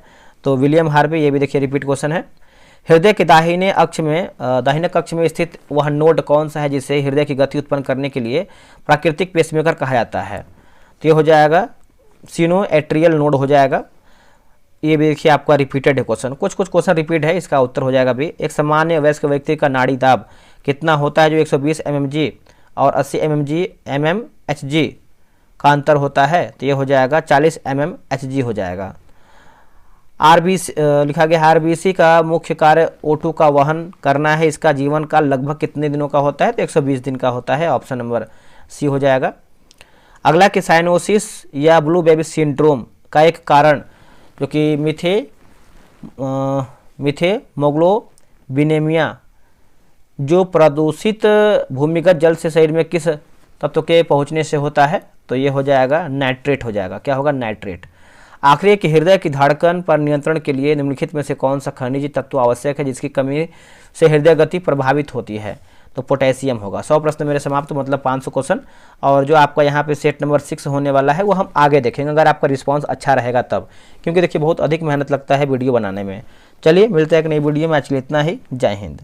तो विलियम हार्वे। ये भी देखिए रिपीट क्वेश्चन है। हृदय के दाहिने कक्ष में स्थित वह नोड कौन सा है जिसे हृदय की गति उत्पन्न करने के लिए प्राकृतिक पेसमेकर कहा जाता है? तो ये हो जाएगा सिनोएट्रियल नोड हो जाएगा। ये भी देखिए आपका रिपीटेड है क्वेश्चन, कुछ क्वेश्चन रिपीट है, इसका उत्तर हो जाएगा भी। एक सामान्य वयस्क व्यक्ति का नाड़ी दाब कितना होता है जो 120 mmG और 80 mmHg का अंतर होता है? तो ये हो जाएगा 40 mmHg हो जाएगा। आरबीसी लिखा गया आरबीसी का मुख्य कार्य O2 का वहन करना है। इसका जीवन काल लगभग कितने दिनों का होता है? तो 120 दिन का होता है, ऑप्शन नंबर सी हो जाएगा। अगला कि साइनोसिस या ब्लू बेबी सिंड्रोम का एक कारण जो कि मिथेमोग्लोबिनेमिया जो प्रदूषित भूमिगत जल से शरीर में किस तत्व के पहुंचने से होता है? तो ये हो जाएगा नाइट्रेट हो जाएगा। क्या होगा? नाइट्रेट। आखिरी कि हृदय की धड़कन पर नियंत्रण के लिए निम्नलिखित में से कौन सा खनिज तत्व आवश्यक है जिसकी कमी से हृदय गति प्रभावित होती है? तो पोटेशियम होगा। 100 प्रश्न मेरे समाप्त, मतलब 500 क्वेश्चन। और जो आपका यहाँ पे सेट नंबर 6 होने वाला है वो हम आगे देखेंगे अगर आपका रिस्पांस अच्छा रहेगा तब, क्योंकि देखिए बहुत अधिक मेहनत लगता है वीडियो बनाने में। चलिए मिलते हैं एक नई वीडियो में, आज के लिए इतना ही। जय हिंद।